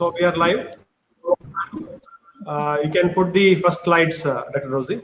So we are live. You can put the first slides, Dr. Rosie.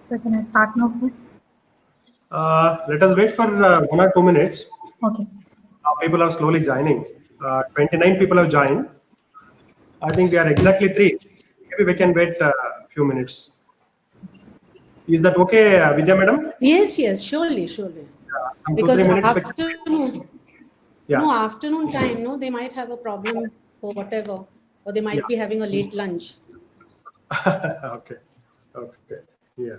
So can I start now, sir? Let us wait for 1 or 2 minutes. Okay, sir. People are slowly joining. 29 people have joined. I think we are exactly 3. Maybe we can wait a few minutes. Is that okay, Vidya madam? Yes, surely. Some 2-3 Because minutes. afternoon, Yeah. no, afternoon time, no, they might have a problem for whatever, or they might Yeah. be having a late lunch. Okay. Yeah.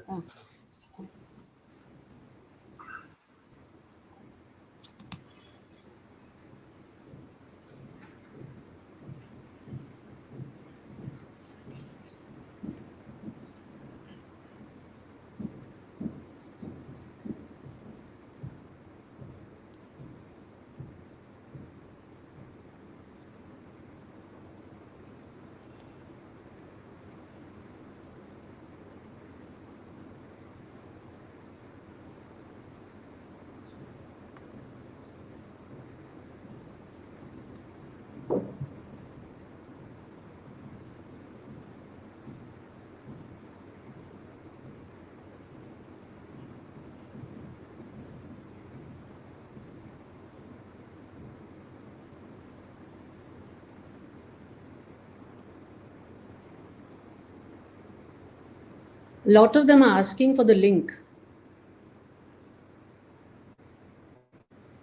A lot of them are asking for the link.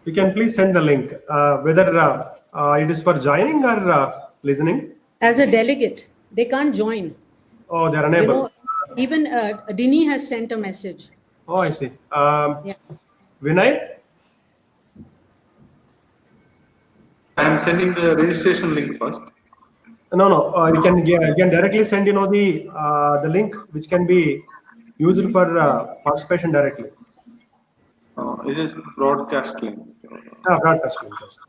You can please send the link, whether it is for joining or listening. As a delegate, they can't join. Oh, they are unable. Even Dini has sent a message. Oh, I see. Yeah. Vinay? I am sending the registration link first. No. You can directly send the link which can be used for participation directly. It is broadcast link. Broadcast link. Yes.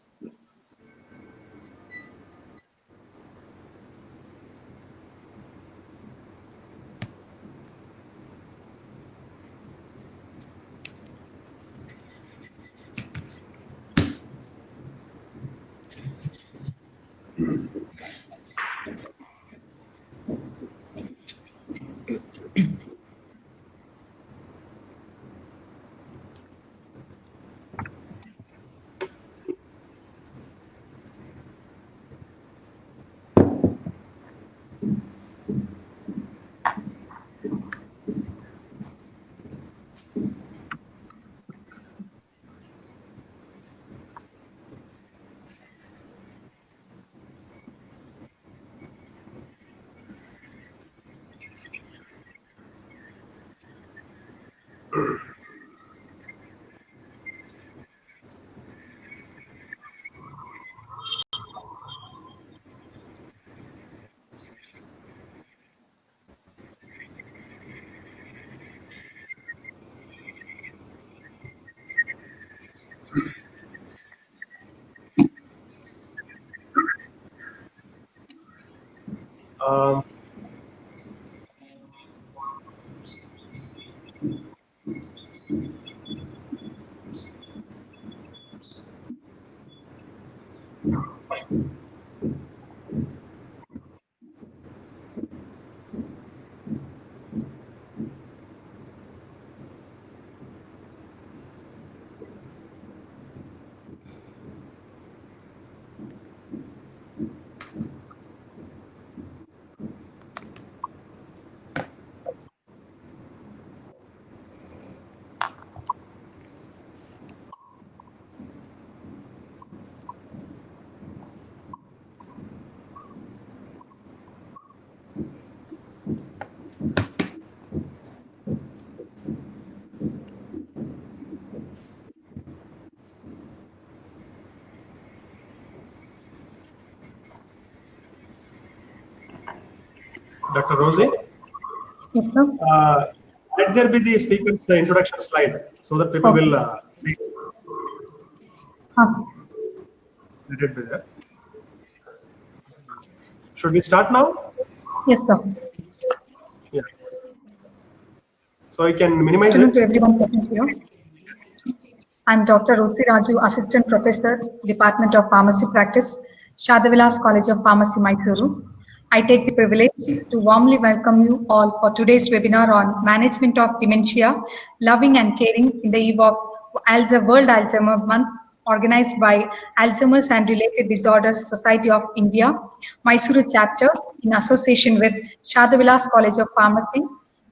Um, Dr. Rosie, Yes, sir. let there be the speaker's introduction slide so that people Okay. will see. Sir. Let it be there. Should we start now? Yes, sir. Yeah. So you can minimize Good afternoon to it. everyone present here. I'm Dr. Rosie Raju, Assistant Professor, Department of Pharmacy Practice, Shadavilas College of Pharmacy, Mysuru. I take the privilege to warmly welcome you all for today's webinar on Management of Dementia, Loving and Caring in the eve of World Alzheimer's Month, organized by Alzheimer's and Related Disorders Society of India, Mysuru chapter, in association with Shadavilas College of Pharmacy,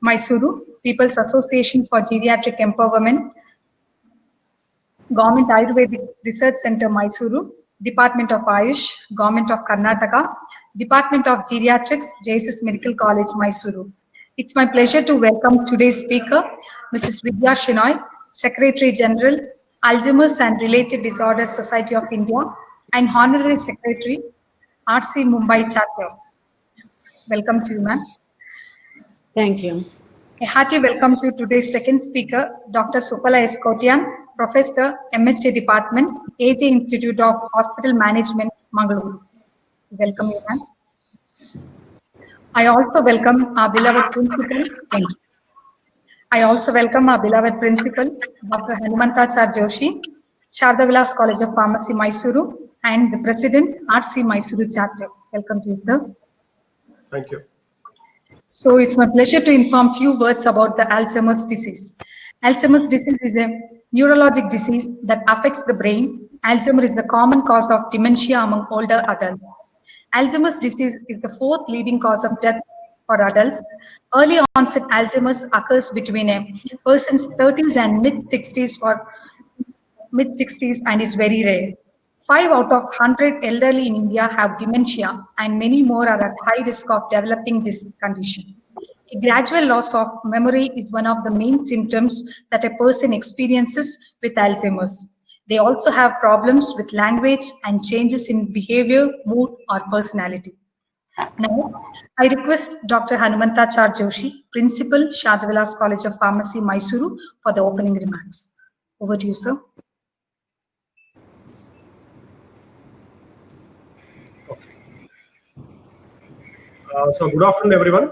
Mysuru, People's Association for Geriatric Empowerment, Government Ayurvedic Research Center, Mysuru, Department of Ayush, Government of Karnataka, Department of Geriatrics, Jesus Medical College, Mysuru. It's my pleasure to welcome today's speaker, Mrs. Vidya Shenoy, Secretary General, Alzheimer's and Related Disorders Society of India, and Honorary Secretary, RC Mumbai Chapter. Welcome to you, ma'am. Thank you. A hearty welcome to today's second speaker, Dr. Supala S. Kotian, Professor, MHA Department, AJ Institute of Hospital Management, Mangalore. Welcome you, ma'am. I also welcome our beloved principal. Thank you. I also welcome our beloved principal, Dr. Hanumantachar Joshi, Shardavilas College of Pharmacy, Mysuru, and the President, RC Mysuru Chapter. Welcome to you, sir. Thank you. So it's my pleasure to inform few words about the Alzheimer's disease. Alzheimer's disease is a neurologic disease that affects the brain. Alzheimer's is the common cause of dementia among older adults. Alzheimer's disease is the fourth leading cause of death for adults. Early onset Alzheimer's occurs between a person's 30s and mid-60s and is very rare. 5 out of 100 elderly in India have dementia, and many more are at high risk of developing this condition. A gradual loss of memory is one of the main symptoms that a person experiences with Alzheimer's. They also have problems with language and changes in behavior, mood, or personality. Now, I request Dr. Hanumantachar Joshi, Principal, Shadavilas College of Pharmacy, Mysuru, for the opening remarks. Over to you, sir. So good afternoon, everyone.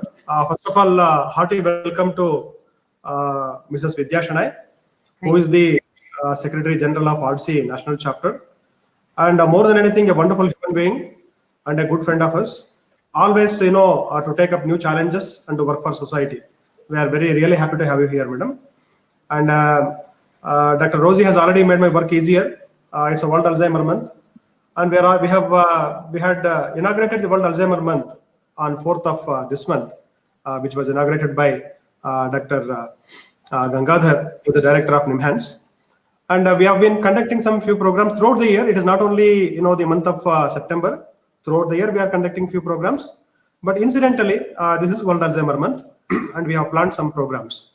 First of all, hearty welcome to Mrs. Vidya Shenoy, who is the Secretary General of RC National Chapter, and more than anything, a wonderful human being and a good friend of us. Always, to take up new challenges and to work for society. We are really happy to have you here, madam. And Dr. Rosie has already made my work easier. It's a World Alzheimer Month, and we had inaugurated the World Alzheimer Month on 4th of this month, which was inaugurated by Dr. Gangadhar, who is the director of NIMHANS. And we have been conducting some few programs throughout the year. It is not only the month of September. Throughout the year, we are conducting few programs. But incidentally, this is World Alzheimer Month, and we have planned some programs.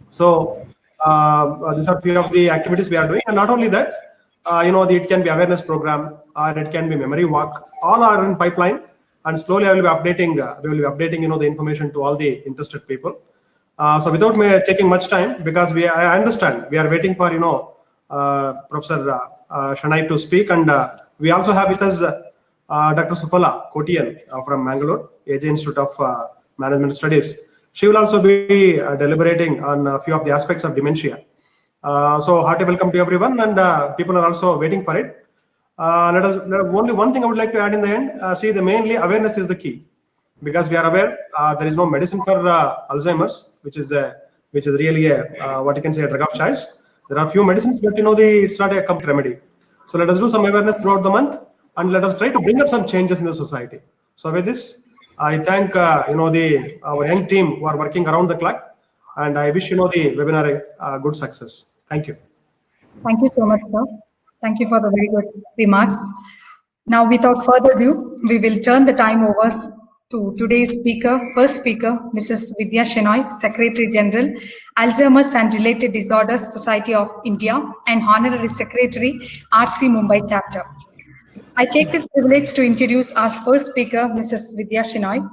So These are few of the activities we are doing, and not only that, it can be awareness program or it can be memory walk. All are in pipeline, and slowly I will be updating. We will be updating, the information to all the interested people. So without me taking much time, because I understand we are waiting for Professor Shanai to speak, and we also have with us Dr. Sufala Kotian from Mangalore, AJ Institute of Management Studies. She will also be deliberating on a few of the aspects of dementia. So hearty welcome to everyone, and people are also waiting for it. Only one thing I would like to add in the end. See, the mainly awareness is the key, because we are aware there is no medicine for Alzheimer's, which is really what you can say a drug of choice. There are few medicines, but it's not a complete remedy. So let us do some awareness throughout the month, and let us try to bring up some changes in the society. So with this, I thank our young team who are working around the clock, and I wish the webinar a good success. Thank you. Thank you so much, sir. Thank you for the very good remarks. Now, without further ado, we will turn the time over to today's first speaker, Mrs. Vidya Shenoy, Secretary General, Alzheimer's and Related Disorders Society of India, and Honorary Secretary, RC Mumbai Chapter. I take this privilege to introduce our first speaker, Mrs. Vidya Shenoy.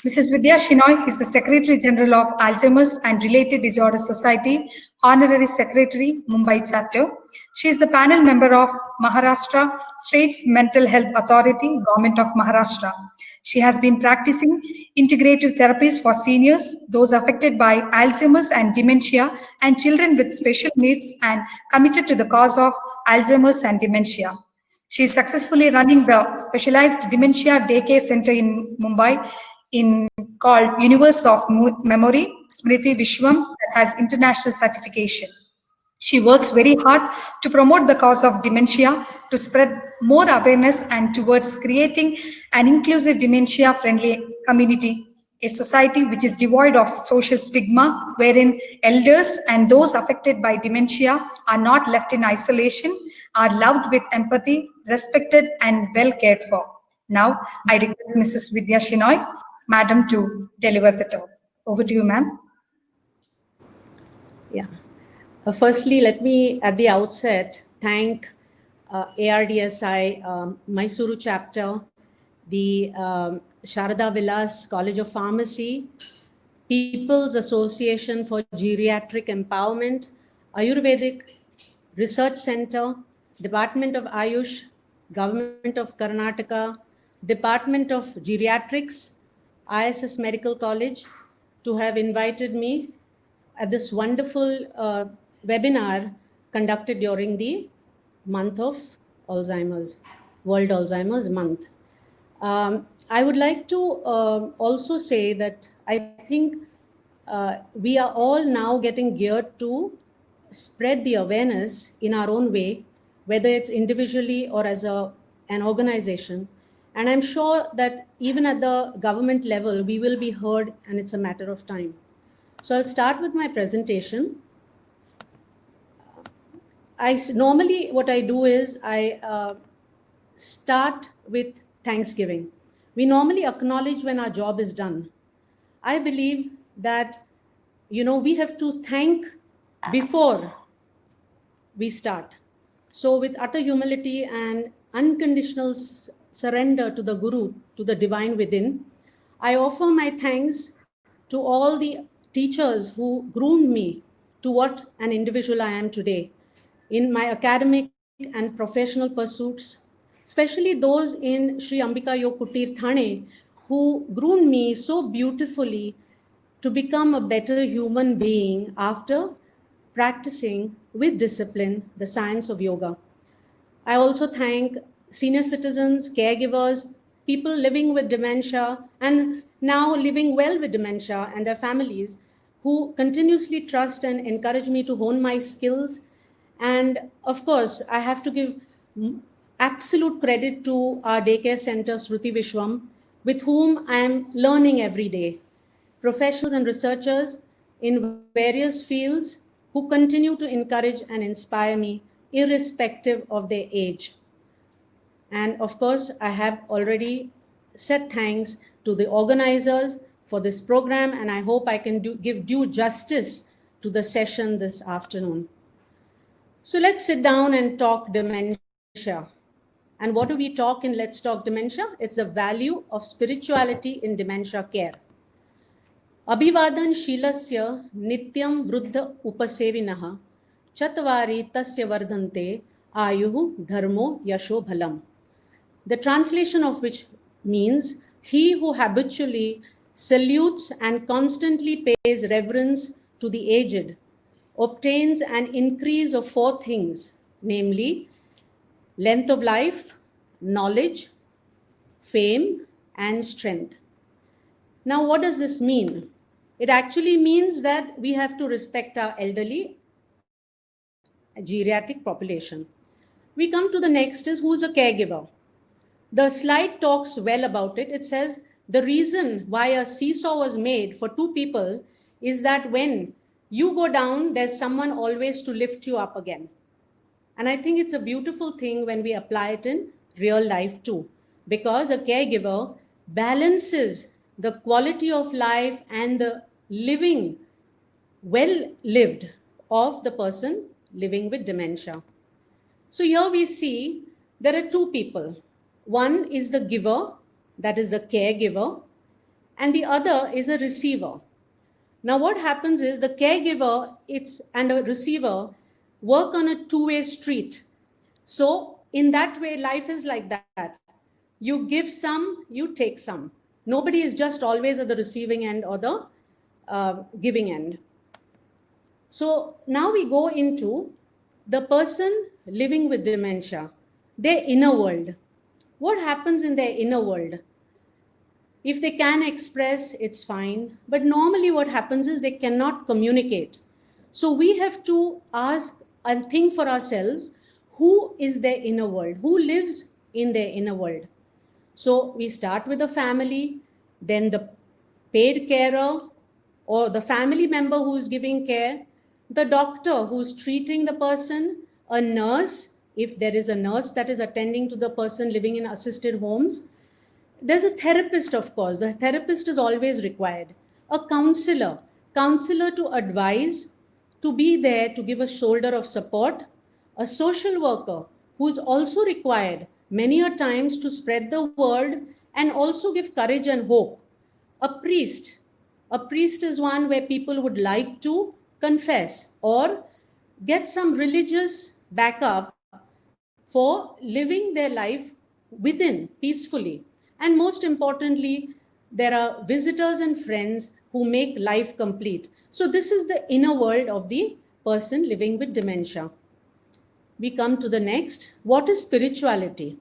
Mrs. Vidya Shenoy is the Secretary General of Alzheimer's and Related Disorders Society, Honorary Secretary, Mumbai Chapter. She is the panel member of Maharashtra State Mental Health Authority, Government of Maharashtra. She has been practicing integrative therapies for seniors, those affected by Alzheimer's and dementia, and children with special needs, and committed to the cause of Alzheimer's and dementia. She is successfully running the Specialized Dementia Daycare Center in Mumbai called Universe of Memory, Smriti Vishwam, that has international certification. She works very hard to promote the cause of dementia, to spread more awareness, and towards creating an inclusive dementia-friendly community, a society which is devoid of social stigma, wherein elders and those affected by dementia are not left in isolation, are loved with empathy, respected, and well cared for. Now, I request Mrs. Vidya Shenoy, Madam, to deliver the talk. Over to you, ma'am. Yeah. Firstly, let me at the outset thank ARDSI Mysuru chapter, the Sharada Vilas College of Pharmacy, People's Association for Geriatric Empowerment, Ayurvedic Research Center, Department of Ayush, Government of Karnataka, Department of Geriatrics, ISS Medical College, to have invited me at this wonderful webinar conducted during the month of Alzheimer's, World Alzheimer's Month. I would like to also say that I think we are all now getting geared to spread the awareness in our own way, whether it's individually or as an organization. And I'm sure that even at the government level, we will be heard, and it's a matter of time. So I'll start with my presentation. Normally what I do is I start with Thanksgiving. We normally acknowledge when our job is done. I believe that, we have to thank before we start. So with utter humility and unconditional surrender to the Guru, to the divine within, I offer my thanks to all the teachers who groomed me to what an individual I am today in my academic and professional pursuits, especially those in Sri Ambika Yog Kutir Thane, who groomed me so beautifully to become a better human being after practicing with discipline the science of yoga. I also thank senior citizens, caregivers, people living with dementia and now living well with dementia and their families, who continuously trust and encourage me to hone my skills. And of course, I have to give absolute credit to our daycare center, Smriti Vishwam, with whom I am learning every day. Professionals and researchers in various fields who continue to encourage and inspire me, irrespective of their age. And of course, I have already said thanks to the organizers for this program, and I hope I can give due justice to the session this afternoon. So let's sit down and talk dementia. And what do we talk in Let's Talk Dementia? It's the value of spirituality in dementia care. Abhivadanशीलस्य नित्यं वृद्ध उपसेविनः चत्वारि तस्य वर्धन्ते आयुः धर्मो यशो बलम्. The translation of which means, he who habitually salutes and constantly pays reverence to the aged obtains an increase of 4 things, namely length of life, knowledge, fame, and strength. Now, what does this mean? It actually means that we have to respect our elderly geriatric population. We come to the next is, who's a caregiver? The slide talks well about it. It says the reason why a seesaw was made for 2 people is that when you go down, there's someone always to lift you up again. And I think it's a beautiful thing when we apply it in real life too, because a caregiver balances the quality of life and the living, well lived of the person living with dementia. So here we see there are 2 people. One is the giver, that is the caregiver, and the other is a receiver. Now what happens is the caregiver and a receiver work on a 2-way street. So in that way, life is like that. You give some, you take some. Nobody is just always at the receiving end or the giving end. So now we go into the person living with dementia, their inner world. What happens in their inner world? If they can express, it's fine. But normally what happens is they cannot communicate. So we have to ask and think for ourselves, who is their inner world? Who lives in their inner world? So we start with the family, then the paid carer or the family member who's giving care, the doctor who's treating the person, a nurse, if there is a nurse that is attending to the person living in assisted homes. There's a therapist, of course. The therapist is always required. A counselor to advise, to be there to give a shoulder of support. A social worker who is also required many a times to spread the word and also give courage and hope. A priest is one where people would like to confess or get some religious backup for living their life within peacefully. And most importantly, there are visitors and friends who make life complete. So this is the inner world of the person living with dementia. We come to the next. What is spirituality?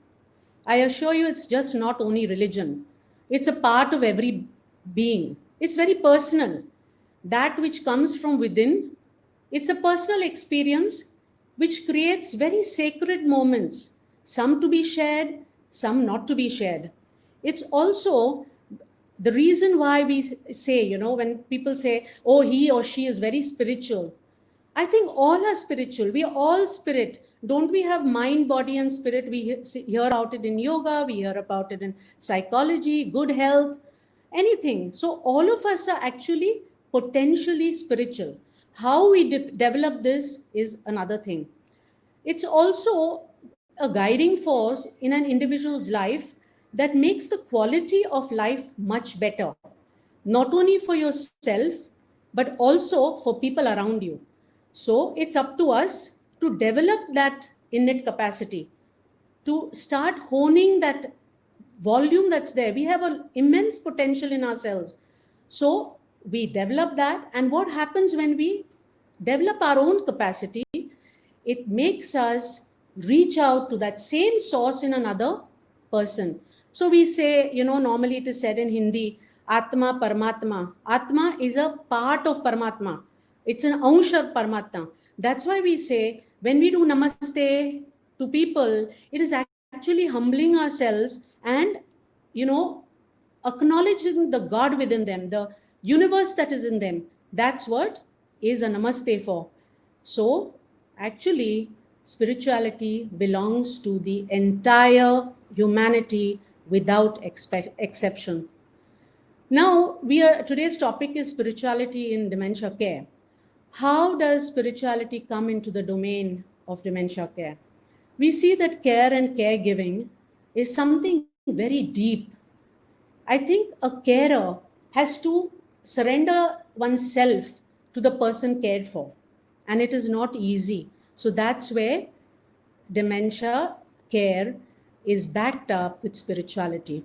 I assure you, it's just not only religion. It's a part of every being. It's very personal. That which comes from within, it's a personal experience which creates very sacred moments, some to be shared, some not to be shared. It's also the reason why we say, when people say, oh, he or she is very spiritual. I think all are spiritual. We are all spirit. Don't we have mind, body, and spirit? We hear about it in yoga. We hear about it in psychology, good health, anything. So all of us are actually potentially spiritual. How we develop this is another thing. It's also a guiding force in an individual's life that makes the quality of life much better, not only for yourself, but also for people around you. So it's up to us to develop that innate capacity, to start honing that volume that's there. We have an immense potential in ourselves. So we develop that. And what happens when we develop our own capacity? It makes us reach out to that same source in another person. So we say, normally it is said in Hindi, Atma Paramatma. Atma is a part of Paramatma. It's an ansh of Paramatma. That's why we say, when we do Namaste to people, it is actually humbling ourselves and, acknowledging the God within them, the universe that is in them. That's what is a Namaste for. So actually, spirituality belongs to the entire humanity without exception. Now, today's topic is spirituality in dementia care. How does spirituality come into the domain of dementia care? We see that care and caregiving is something very deep. I think a carer has to surrender oneself to the person cared for, and it is not easy. So that's where dementia care is backed up with spirituality.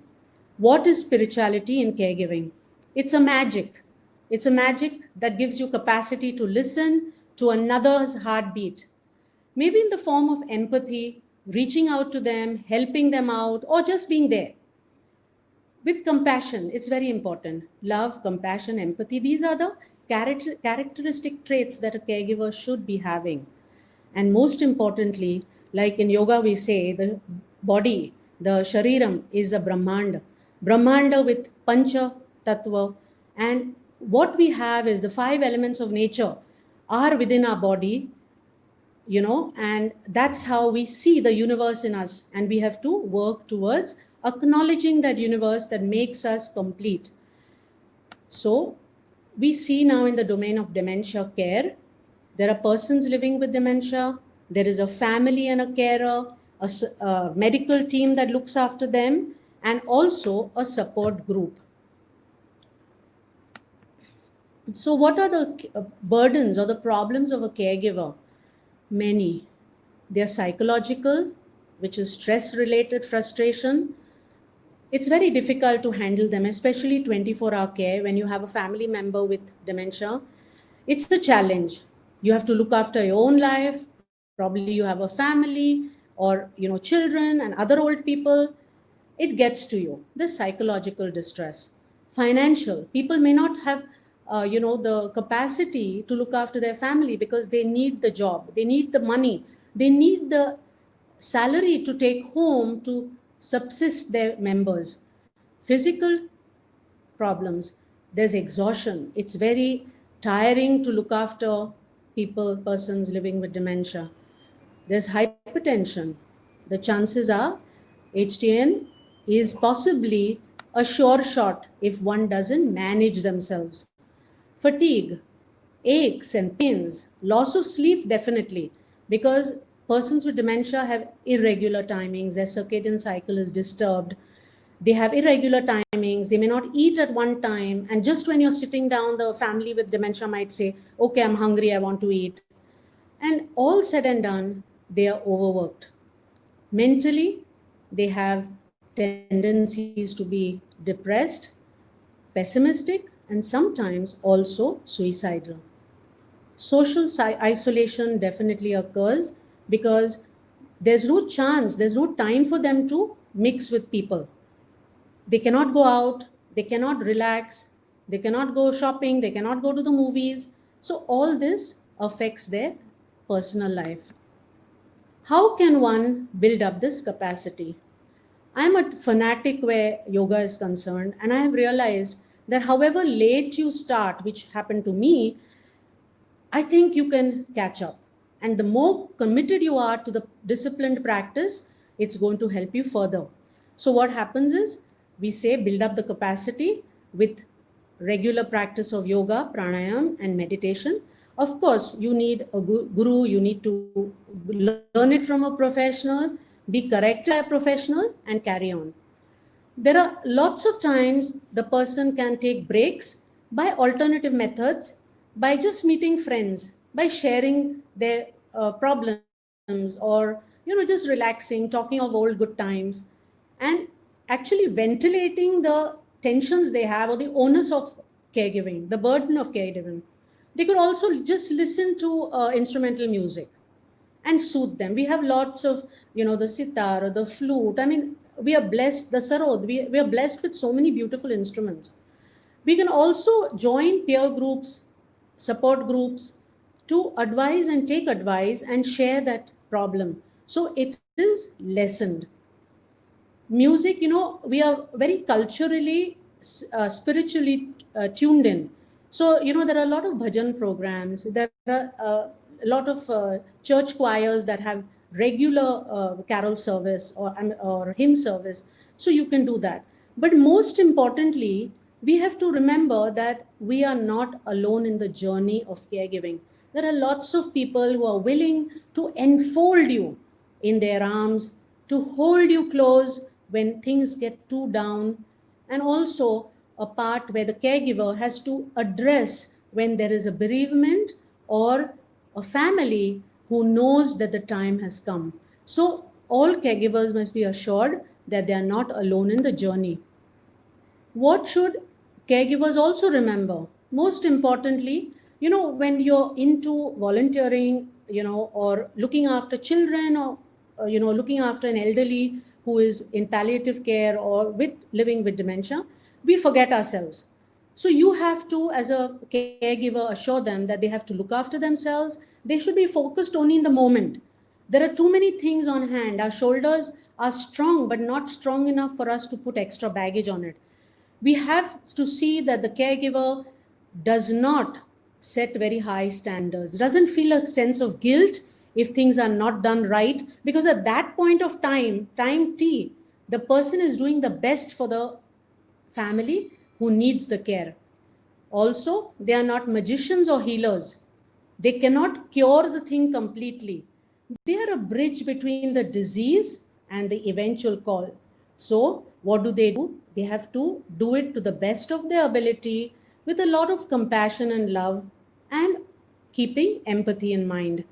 What is spirituality in caregiving? It's a magic. It's a magic that gives you capacity to listen to another's heartbeat, maybe in the form of empathy, reaching out to them, helping them out, or just being there. With compassion, it's very important. Love, compassion, empathy, these are the characteristic traits that a caregiver should be having. And most importantly, like in yoga, we say the body, the shariram is a Brahmanda with pancha tattva. And what we have is the 5 elements of nature are within our body, and that's how we see the universe in us. And we have to work towards acknowledging that universe that makes us complete. So we see now in the domain of dementia care, there are persons living with dementia, there is a family and a carer, a medical team that looks after them, and also a support group. So what are the burdens or the problems of a caregiver? Many. They're psychological, which is stress-related frustration. It's very difficult to handle them, especially 24-hour care when you have a family member with dementia. It's a challenge. You have to look after your own life. Probably you have a family or children and other old people. It gets to you. The psychological distress. Financial. People may not have the capacity to look after their family because they need the job, they need the money, they need the salary to take home to subsist their members. Physical problems, there's exhaustion. It's very tiring to look after persons living with dementia. There's hypertension. The chances are HTN is possibly a sure shot if one doesn't manage themselves. Fatigue, aches and pains, loss of sleep, definitely, because persons with dementia have irregular timings, their circadian cycle is disturbed, they have irregular timings, they may not eat at one time, and just when you're sitting down, the family with dementia might say, okay, I'm hungry, I want to eat. And all said and done, they are overworked. Mentally, they have tendencies to be depressed, pessimistic, and sometimes also suicidal. Social isolation definitely occurs because there's no chance, there's no time for them to mix with people. They cannot go out, they cannot relax, they cannot go shopping, they cannot go to the movies. So all this affects their personal life. How can one build up this capacity? I'm a fanatic where yoga is concerned, and I have realized that however late you start, which happened to me, I think you can catch up. And the more committed you are to the disciplined practice, it's going to help you further. So what happens is, we say build up the capacity with regular practice of yoga, pranayam, and meditation. Of course, you need a guru, you need to learn it from a professional, be corrected by a professional, and carry on. There are lots of times the person can take breaks by alternative methods, by just meeting friends, by sharing their problems, or just relaxing, talking of old good times, and actually ventilating the tensions they have or the onus of caregiving, the burden of caregiving. They could also just listen to instrumental music and soothe them. We have lots of, the sitar or the flute. I mean, we are blessed, the sarod, we are blessed with so many beautiful instruments. We can also join peer groups, support groups to advise and take advice and share that problem. So it is lessened. Music, we are very culturally, spiritually tuned in. So, there are a lot of bhajan programs. There are a lot of church choirs that have regular carol service or hymn service. So you can do that. But most importantly, we have to remember that we are not alone in the journey of caregiving. There are lots of people who are willing to enfold you in their arms, to hold you close when things get too down, and also a part where the caregiver has to address when there is a bereavement or a family who knows that the time has come. So all caregivers must be assured that they are not alone in the journey. What should caregivers also remember? Most importantly, when you're into volunteering, or looking after children, or looking after an elderly who is in palliative care or living with dementia, we forget ourselves. So you have to, as a caregiver, assure them that they have to look after themselves. They should be focused only in the moment. There are too many things on hand. Our shoulders are strong, but not strong enough for us to put extra baggage on it. We have to see that the caregiver does not set very high standards, doesn't feel a sense of guilt if things are not done right, because at that point of time T, the person is doing the best for the family who needs the care. Also, they are not magicians or healers. They cannot cure the thing completely. They are a bridge between the disease and the eventual call. So what do? They have to do it to the best of their ability, with a lot of compassion and love, and keeping empathy in mind.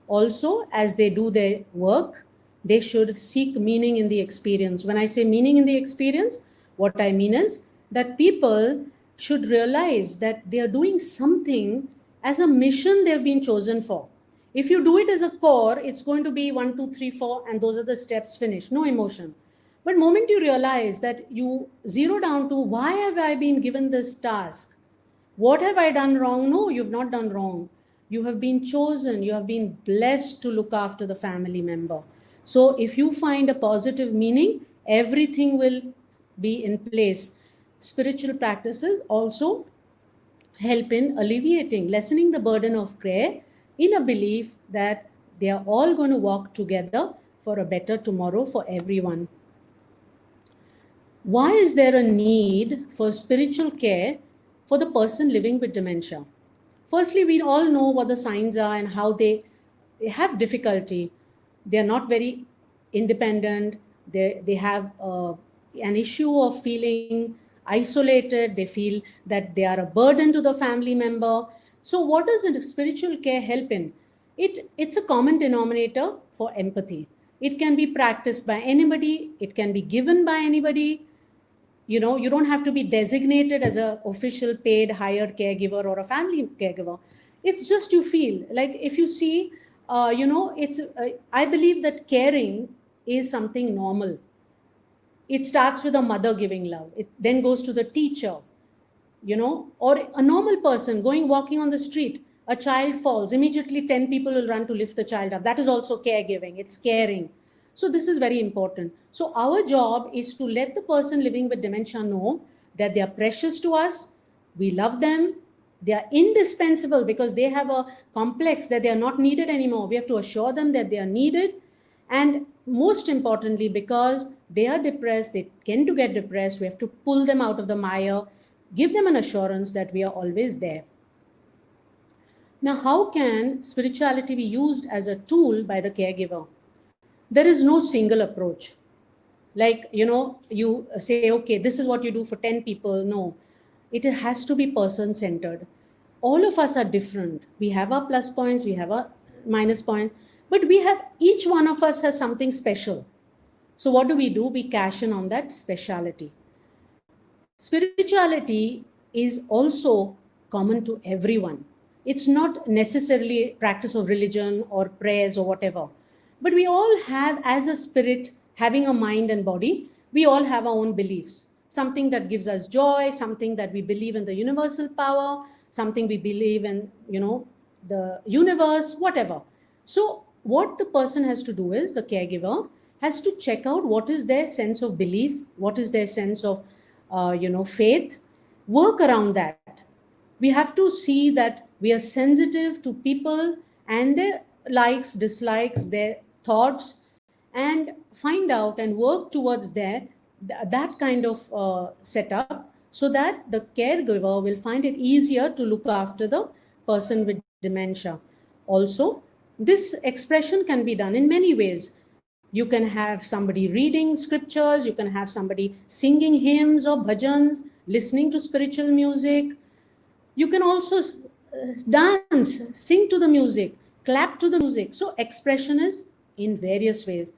Also, as they do their work, they should seek meaning in the experience. When I say meaning in the experience, what I mean is that people should realize that they are doing something as a mission they've been chosen for. If you do it as a core, it's going to be 1, 2, 3, 4, and those are the steps finished, no emotion. But moment you realize that you zero down to, why have I been given this task? What have I done wrong? No, you've not done wrong. You have been chosen. You have been blessed to look after the family member. So if you find a positive meaning, everything will be in place. Spiritual practices also help in alleviating, lessening the burden of care, in a belief that they are all going to walk together for a better tomorrow for everyone. Why is there a need for spiritual care for the person living with dementia? Firstly, we all know what the signs are and how they have difficulty. They are not very independent. They have an issue of feeling isolated. They feel that they are a burden to the family member. So what does spiritual care help in? It's a common denominator for empathy. It can be practiced by anybody. It can be given by anybody. You don't have to be designated as an official paid hired caregiver or a family caregiver. It's just you feel like, if you see, I believe that caring is something normal. It starts with a mother giving love. It then goes to the teacher, or a normal person walking on the street. A child falls, immediately 10 people will run to lift the child up. That is also caregiving. It's caring. So this is very important. So our job is to let the person living with dementia know that they are precious to us. We love them. They are indispensable because they have a complex that they are not needed anymore. We have to assure them that they are needed. And most importantly, because they are depressed, they tend to get depressed, we have to pull them out of the mire, give them an assurance that we are always there. Now, how can spirituality be used as a tool by the caregiver? There is no single approach. Like, you say, okay, this is what you do for 10 people. No, it has to be person-centered. All of us are different. We have our plus points, we have our minus point, but each one of us has something special. So what do? We cash in on that speciality. Spirituality is also common to everyone. It's not necessarily practice of religion or prayers or whatever. But we all have, as a spirit, having a mind and body, we all have our own beliefs. Something that gives us joy, something that we believe in the universal power, something we believe in, the universe, whatever. So what the person has to do is, the caregiver has to check out what is their sense of belief, what is their sense of, faith, work around that. We have to see that we are sensitive to people and their likes, dislikes, their thoughts, and find out and work towards that kind of setup, so that the caregiver will find it easier to look after the person with dementia. Also, this expression can be done in many ways. You can have somebody reading scriptures, you can have somebody singing hymns or bhajans, listening to spiritual music. You can also dance, sing to the music, clap to the music. So expression is in various ways.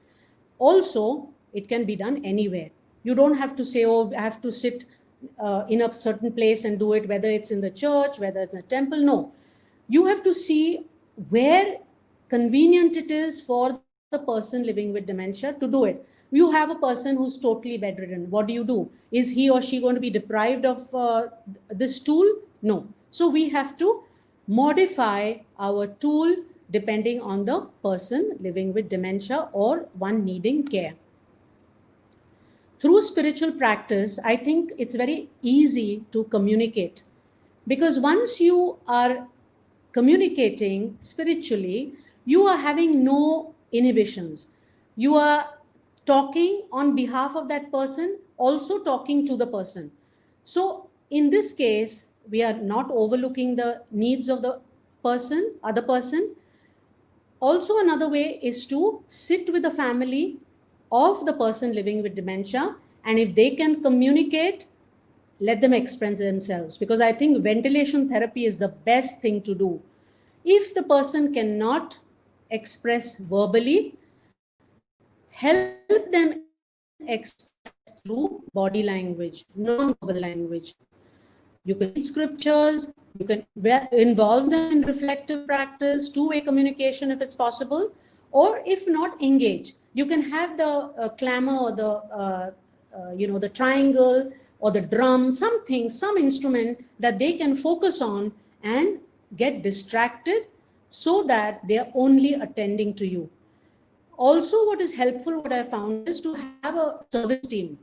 Also, it can be done anywhere. You don't have to say, oh, I have to sit in a certain place and do it, whether it's in the church, whether it's a temple. No. You have to see where convenient it is for the person living with dementia to do it. You have a person who's totally bedridden. What do? Is he or she going to be deprived of this tool? No. So we have to modify our tool depending on the person living with dementia or one needing care. Through spiritual practice, I think it's very easy to communicate, because once you are communicating spiritually, you are having no inhibitions. You are talking on behalf of that person, also talking to the person. So in this case, we are not overlooking the needs of the other person. Also, another way is to sit with the family of the person living with dementia, and if they can communicate, let them express themselves, because I think ventilation therapy is the best thing to do. If the person cannot express verbally, help them express through body language, non-verbal language. You can read scriptures, you can involve them in reflective practice, two-way communication if it's possible, or if not, engage. You can have the clamor or the triangle or the drum, something, some instrument that they can focus on and get distracted so that they are only attending to you. Also, what is helpful, what I found, is to have a service team.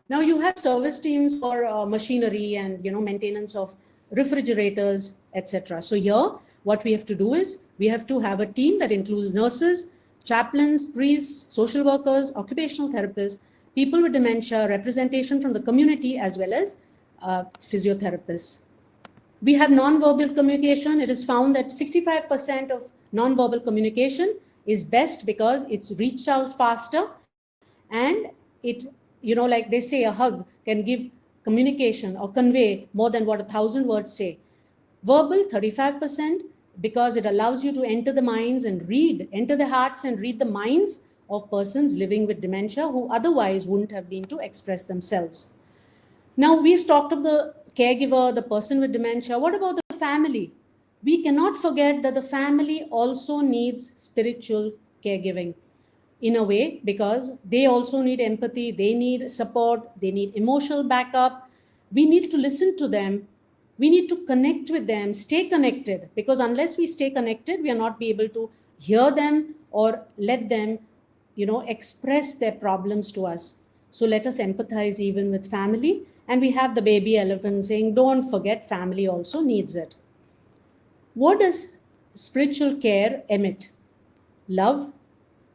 Now you have service teams for machinery and maintenance of refrigerators, etc. So here, what we have to do is we have to have a team that includes nurses, chaplains, priests, social workers, occupational therapists, people with dementia, representation from the community, as well as physiotherapists. We have non-verbal communication. It is found that 65% of non-verbal communication is best because it's reached out faster, and it, like they say, a hug can give communication or convey more than what 1,000 words say. Verbal, 35%, because it allows you to enter the minds and enter the hearts and read the minds of persons living with dementia who otherwise wouldn't have been to express themselves. Now, we've talked of the caregiver, the person with dementia. What about the family? We cannot forget that the family also needs spiritual caregiving in a way, because they also need empathy, they need support, they need emotional backup. We need to listen to them. We need to connect with them, stay connected, because unless we stay connected, we are not be able to hear them or let them, express their problems to us. So let us empathize even with family. And we have the baby elephant saying, don't forget, family also needs it. What does spiritual care emit? Love,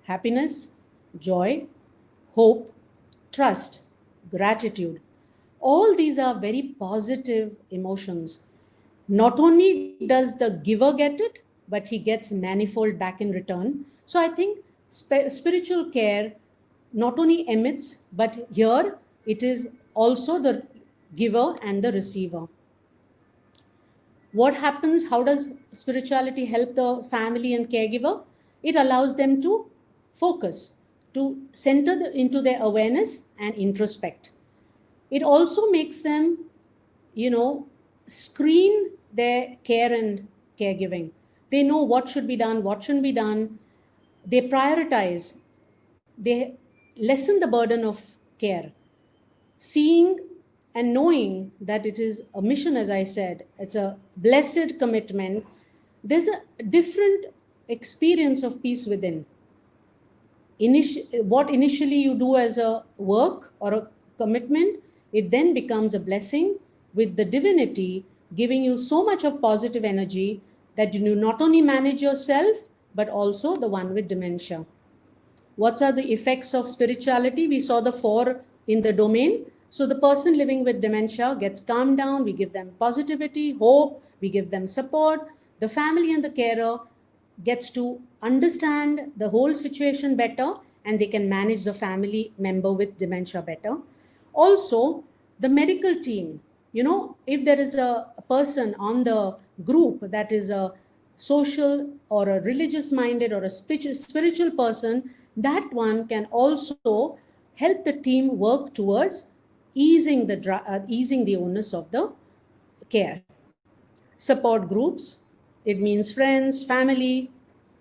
happiness, joy, hope, trust, gratitude. All these are very positive emotions. Not only does the giver get it, but he gets manifold back in return. So I think spiritual care not only emits, but here it is also the giver and the receiver. What happens? How does spirituality help the family and caregiver? It allows them to focus, to center into their awareness and introspect. It also makes them, screen their care and caregiving. They know what should be done, what shouldn't be done. They prioritize. They lessen the burden of care. Seeing and knowing that it is a mission, as I said, it's a blessed commitment. There's a different experience of peace within. What initially you do as a work or a commitment, it then becomes a blessing with the divinity giving you so much of positive energy that you not only manage yourself, but also the one with dementia. What are the effects of spirituality? We saw the 4 in the domain. So the person living with dementia gets calmed down. We give them positivity, hope. We give them support. the family and the carer gets to understand the whole situation better, and they can manage the family member with dementia better. Also, the medical team, if there is a person on the group that is a social or a religious minded or a spiritual person, that one can also help the team work towards easing the onus of the care. Support groups, it means friends, family,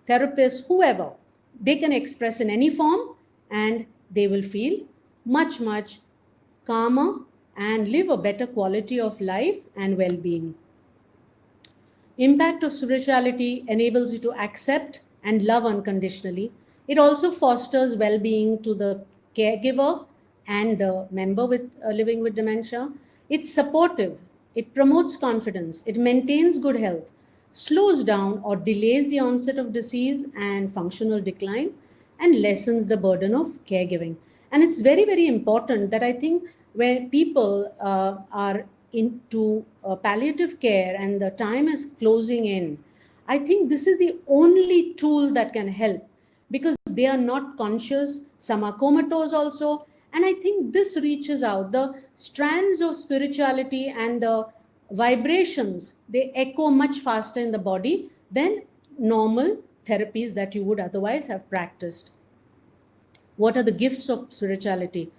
therapists, whoever, they can express in any form, and they will feel much, much calmer and live a better quality of life and well-being. Impact of spirituality enables you to accept and love unconditionally. It also fosters well-being to the caregiver and the member with living with dementia. It's supportive. It promotes confidence. It maintains good health, slows down or delays the onset of disease and functional decline, and lessens the burden of caregiving. And it's very, very important that I think where people are into palliative care and the time is closing in, I think this is the only tool that can help, because they are not conscious. Some are comatose also. And I think this reaches out. The strands of spirituality and the vibrations, they echo much faster in the body than normal therapies that you would otherwise have practiced. What are the gifts of spirituality?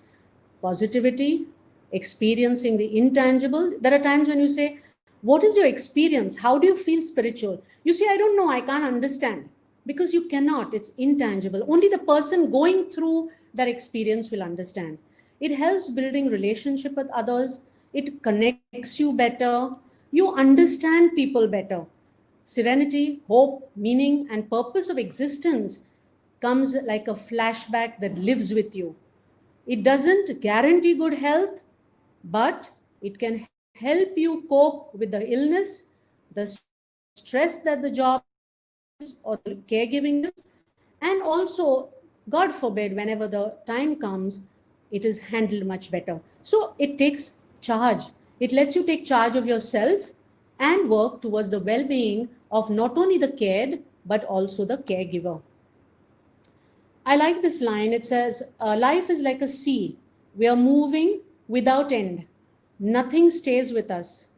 Positivity, experiencing the intangible. There are times when you say, what is your experience? How do you feel spiritual? You say, I don't know, I can't understand. Because you cannot, it's intangible. Only the person going through that experience will understand. It helps building relationship with others. It connects you better. You understand people better. Serenity, hope, meaning, and purpose of existence comes like a flashback that lives with you. It doesn't guarantee good health, but it can help you cope with the illness, the stress that the job is or the caregiving is, and also, God forbid, whenever the time comes, it is handled much better. So it takes charge. It lets you take charge of yourself and work towards the well-being of not only the cared, but also the caregiver. I like this line. It says, life is like a sea. We are moving without end. Nothing stays with us.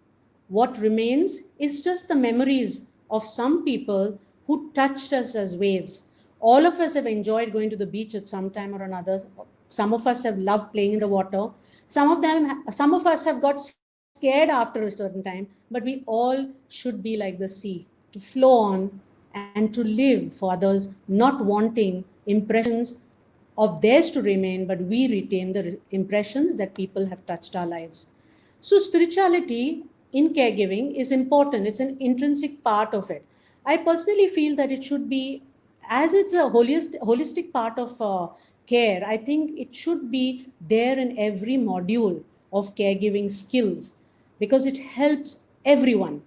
What remains is just the memories of some people who touched us as waves. All of us have enjoyed going to the beach at some time or another. Some of us have loved playing in the water. Some of us have got scared after a certain time, but we all should be like the sea, to flow on and to live for others, not wanting impressions of theirs to remain, but we retain the impressions that people have touched our lives. So spirituality in caregiving is important. It's an intrinsic part of it. I personally feel that it should be, as it's a holistic part of care, I think it should be there in every module of caregiving skills, because it helps everyone.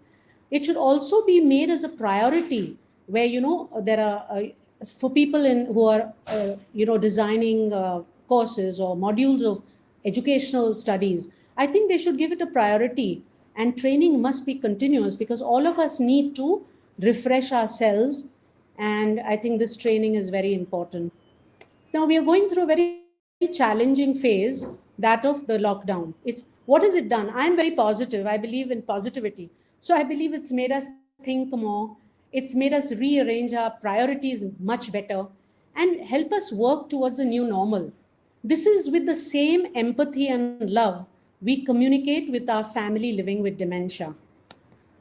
It should also be made as a priority where, there are, for people who are, designing courses or modules of educational studies, I think they should give it a priority, and training must be continuous, because all of us need to refresh ourselves. And I think this training is very important. Now we are going through a very challenging phase, that of the lockdown. What has it done? I'm very positive. I believe in positivity. So I believe it's made us think more. It's made us rearrange our priorities much better and help us work towards a new normal. This is with the same empathy and love we communicate with our family living with dementia.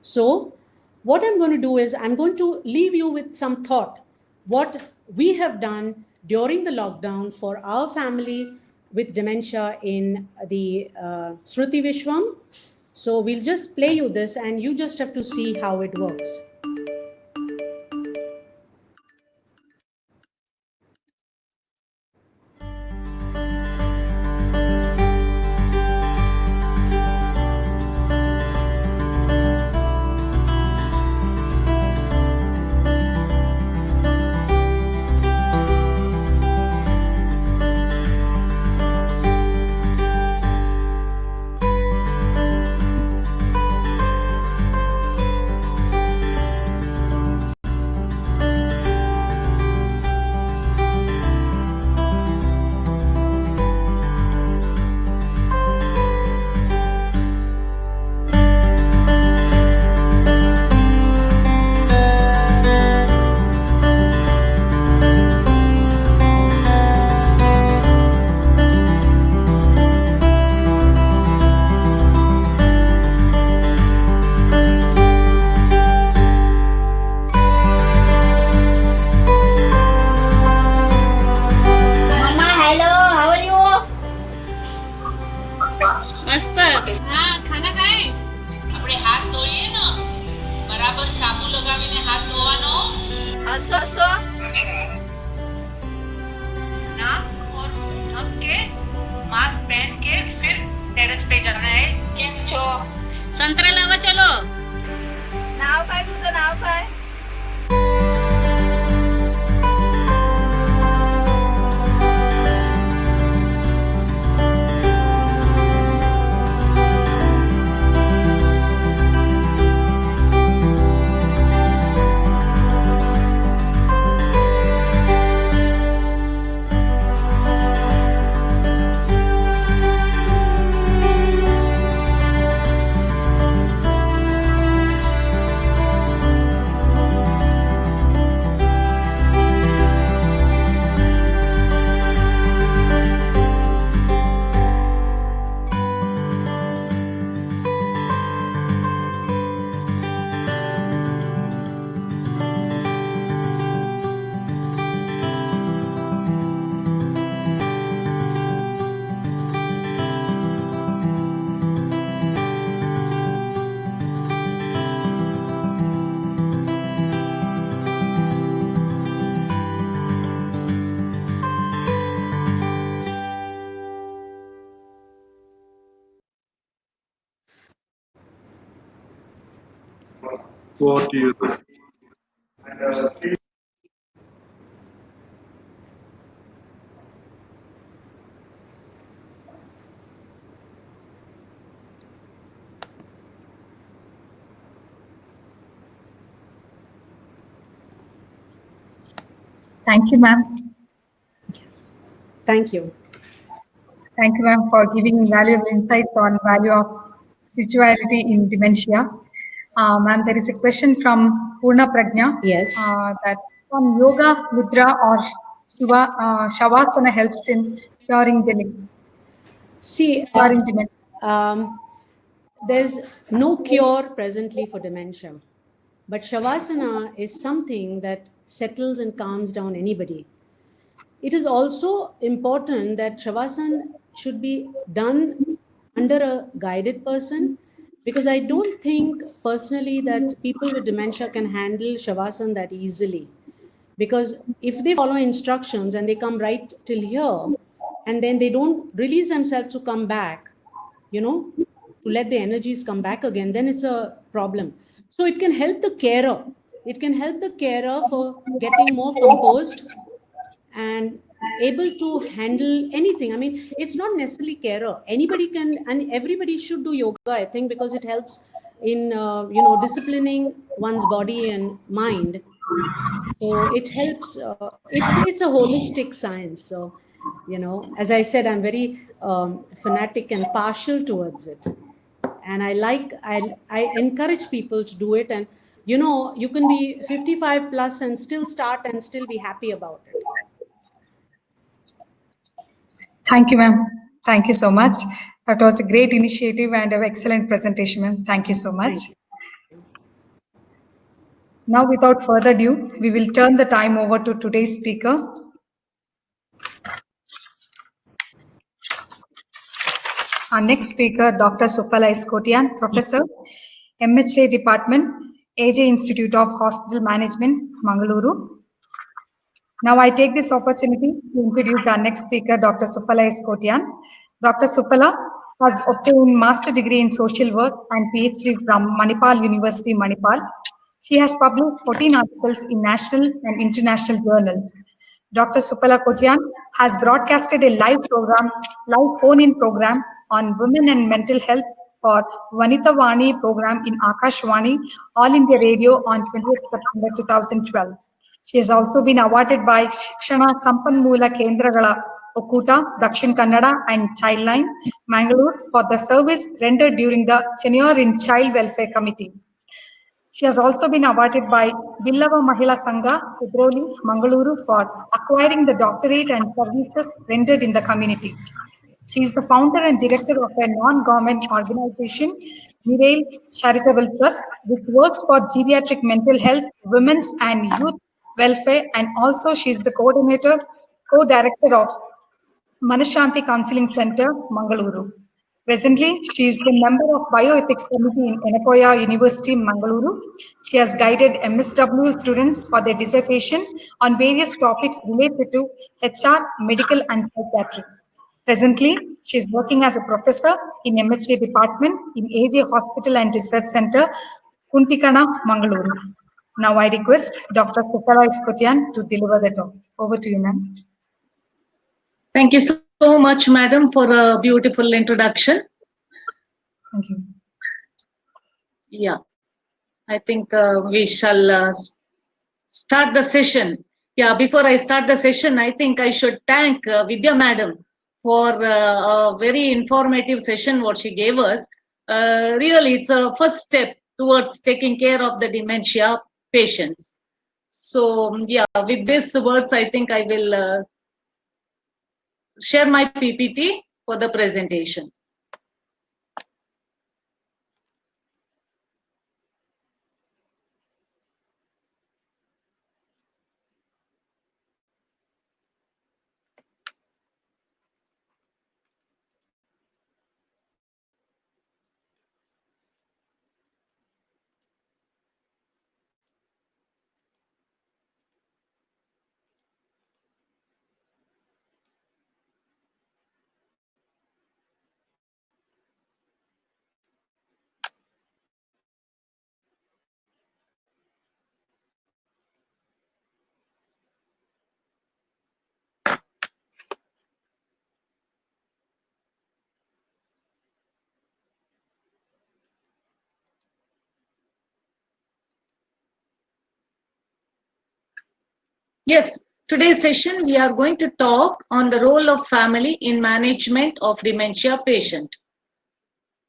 So what I'm going to do is I'm going to leave you with some thought, what we have done during the lockdown for our family with dementia in the Smriti Vishwam. So we'll just play you this and you just have to see how it works. बसो। नाक और मुंह ढक के mask पहन के फिर terrace पे जाना है। केम छो? संतरा लावा चलो। नाव काय तुझं नाव काय? Over to you. Thank you, ma'am. Thank you. Thank you, ma'am, for giving valuable insights on value of spirituality in dementia. Ma'am, there is a question from Purna Prajna. Yes. That from yoga, mudra, or shavasana helps in curing dementia. See, Curing dementia. there's no cure presently for dementia, but Shavasana is something that settles and calms down anybody. It is also important that Shavasana should be done under a guided person, because I don't think personally that people with dementia can handle Shavasana that easily. Because if they follow instructions and they come right till here, and then they don't release themselves to come back, to let the energies come back again, then it's a problem. So it can help the carer. It can help the carer for getting more composed and able to handle anything. I mean, it's not necessarily carer. Anybody can, and everybody should do yoga, I think, because it helps in, disciplining one's body and mind. So it helps. It's a holistic science. So, as I said, I'm very fanatic and partial towards it, and I encourage people to do it. And you can be 55 plus and still start and still be happy about it. Thank you, ma'am. Thank you so much. That was a great initiative and an excellent presentation, ma'am. Thank you so much. Thank you. Now, without further ado, we will turn the time over to today's speaker. Our next speaker, Dr. Sufala Iskotian, Professor, MHA Department, AJ Institute of Hospital Management, Mangaluru. Now, I take this opportunity to introduce our next speaker, Dr. Sufala Iskotian. Dr. Sufala has obtained master degree in social work and PhD from Manipal University, Manipal. She has published 14 articles in national and international journals. Dr. Sufala Kotian has broadcasted a live phone-in program on women and mental health for Vanita Vani program in Akashvani, All India Radio on 20th September 2012. She has also been awarded by Shikshana Sampanmoola Kendragala Okuta, Dakshin Kannada and Childline, Mangalore for the service rendered during the tenure in Child Welfare Committee. She has also been awarded by Billava Mahila Sangha, Kudroli, Mangaluru for acquiring the doctorate and services rendered in the community. She is the founder and director of a non-government organization, Mirail Charitable Trust, which works for geriatric mental health, women's and youth welfare, and also she is the co-director of Manashanti Counseling Center, Mangaluru. Presently, she is the member of Bioethics Committee in Enakoya University, Mangaluru. She has guided MSW students for their dissertation on various topics related to HR, medical, and psychiatry. Presently, she is working as a professor in MHA department in AJ Hospital and Research Center, Kuntikana, Mangaluru. Now I request Dr. Sukala Iskotian to deliver the talk. Over to you, ma'am. Thank you so much, madam, for a beautiful introduction. Thank you. Yeah, I think we shall start the session. Yeah, before I start the session, I think I should thank Vidya madam for a very informative session what she gave us. Really, it's a first step towards taking care of the dementia patients. So yeah, with these words, I think I will share my PPT for the presentation. Yes, today's session we are going to talk on the role of family in management of dementia patient.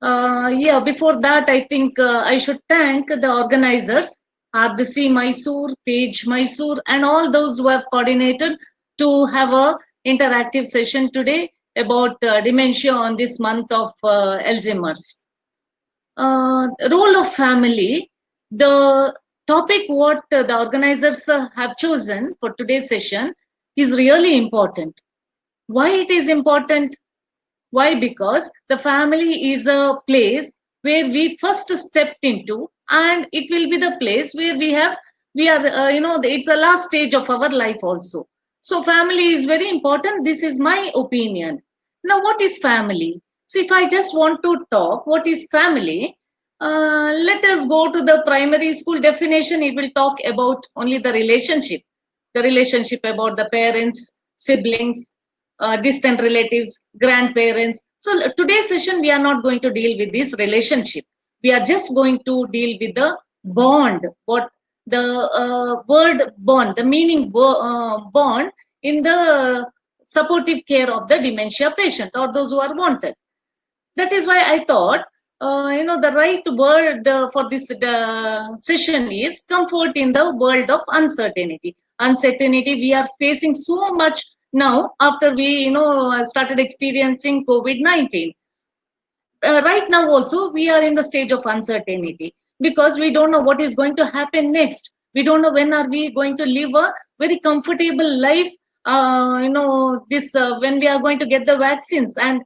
Yeah, before that, I think I should thank the organizers, RDC Mysore, Page Mysore, and all those who have coordinated to have a interactive session today about dementia on this month of Alzheimer's. Role of family, the topic what the organizers have chosen for today's session is really important. Why it is important? Why? Because the family is a place where we first stepped into, and it will be the place where we are, it's the last stage of our life also. So family is very important. This is my opinion. Now, what is family? So if I just want to talk, what is family? Let us go to the primary school definition. It will talk about only the relationship about the parents, siblings, distant relatives, grandparents. So today's session, we are not going to deal with this relationship. We are just going to deal with the bond, what the word bond, the meaning bond in the supportive care of the dementia patient or those who are wanted. That is why I thought, the right word for this session is comfort in the world of uncertainty. Uncertainty, we are facing so much now after we, started experiencing COVID-19. Right now also, we are in the stage of uncertainty because we don't know what is going to happen next. We don't know when are we going to live a very comfortable life, when we are going to get the vaccines, and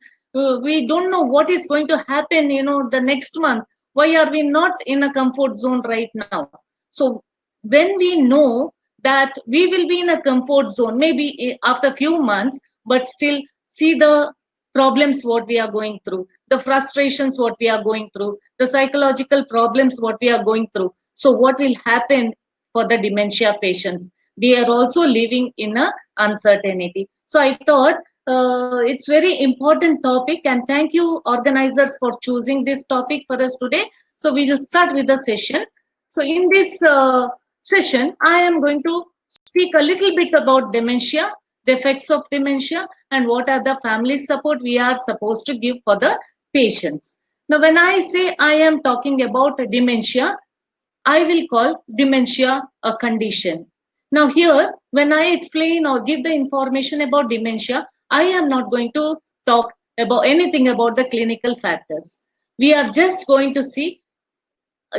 we don't know what is going to happen, the next month. Why are we not in a comfort zone right now? So when we know that we will be in a comfort zone, maybe after a few months, but still see the problems what we are going through, the frustrations what we are going through, the psychological problems what we are going through. So what will happen for the dementia patients? They are also living in a uncertainty. So I thought it's very important topic, and thank you organizers for choosing this topic for us today. So we will start with the session. So in this session, I am going to speak a little bit about dementia, the effects of dementia, and what are the family support we are supposed to give for the patients. Now, when I say I am talking about dementia, I will call dementia a condition. Now here, when I explain or give the information about dementia, I am not going to talk about anything about the clinical factors. We are just going to see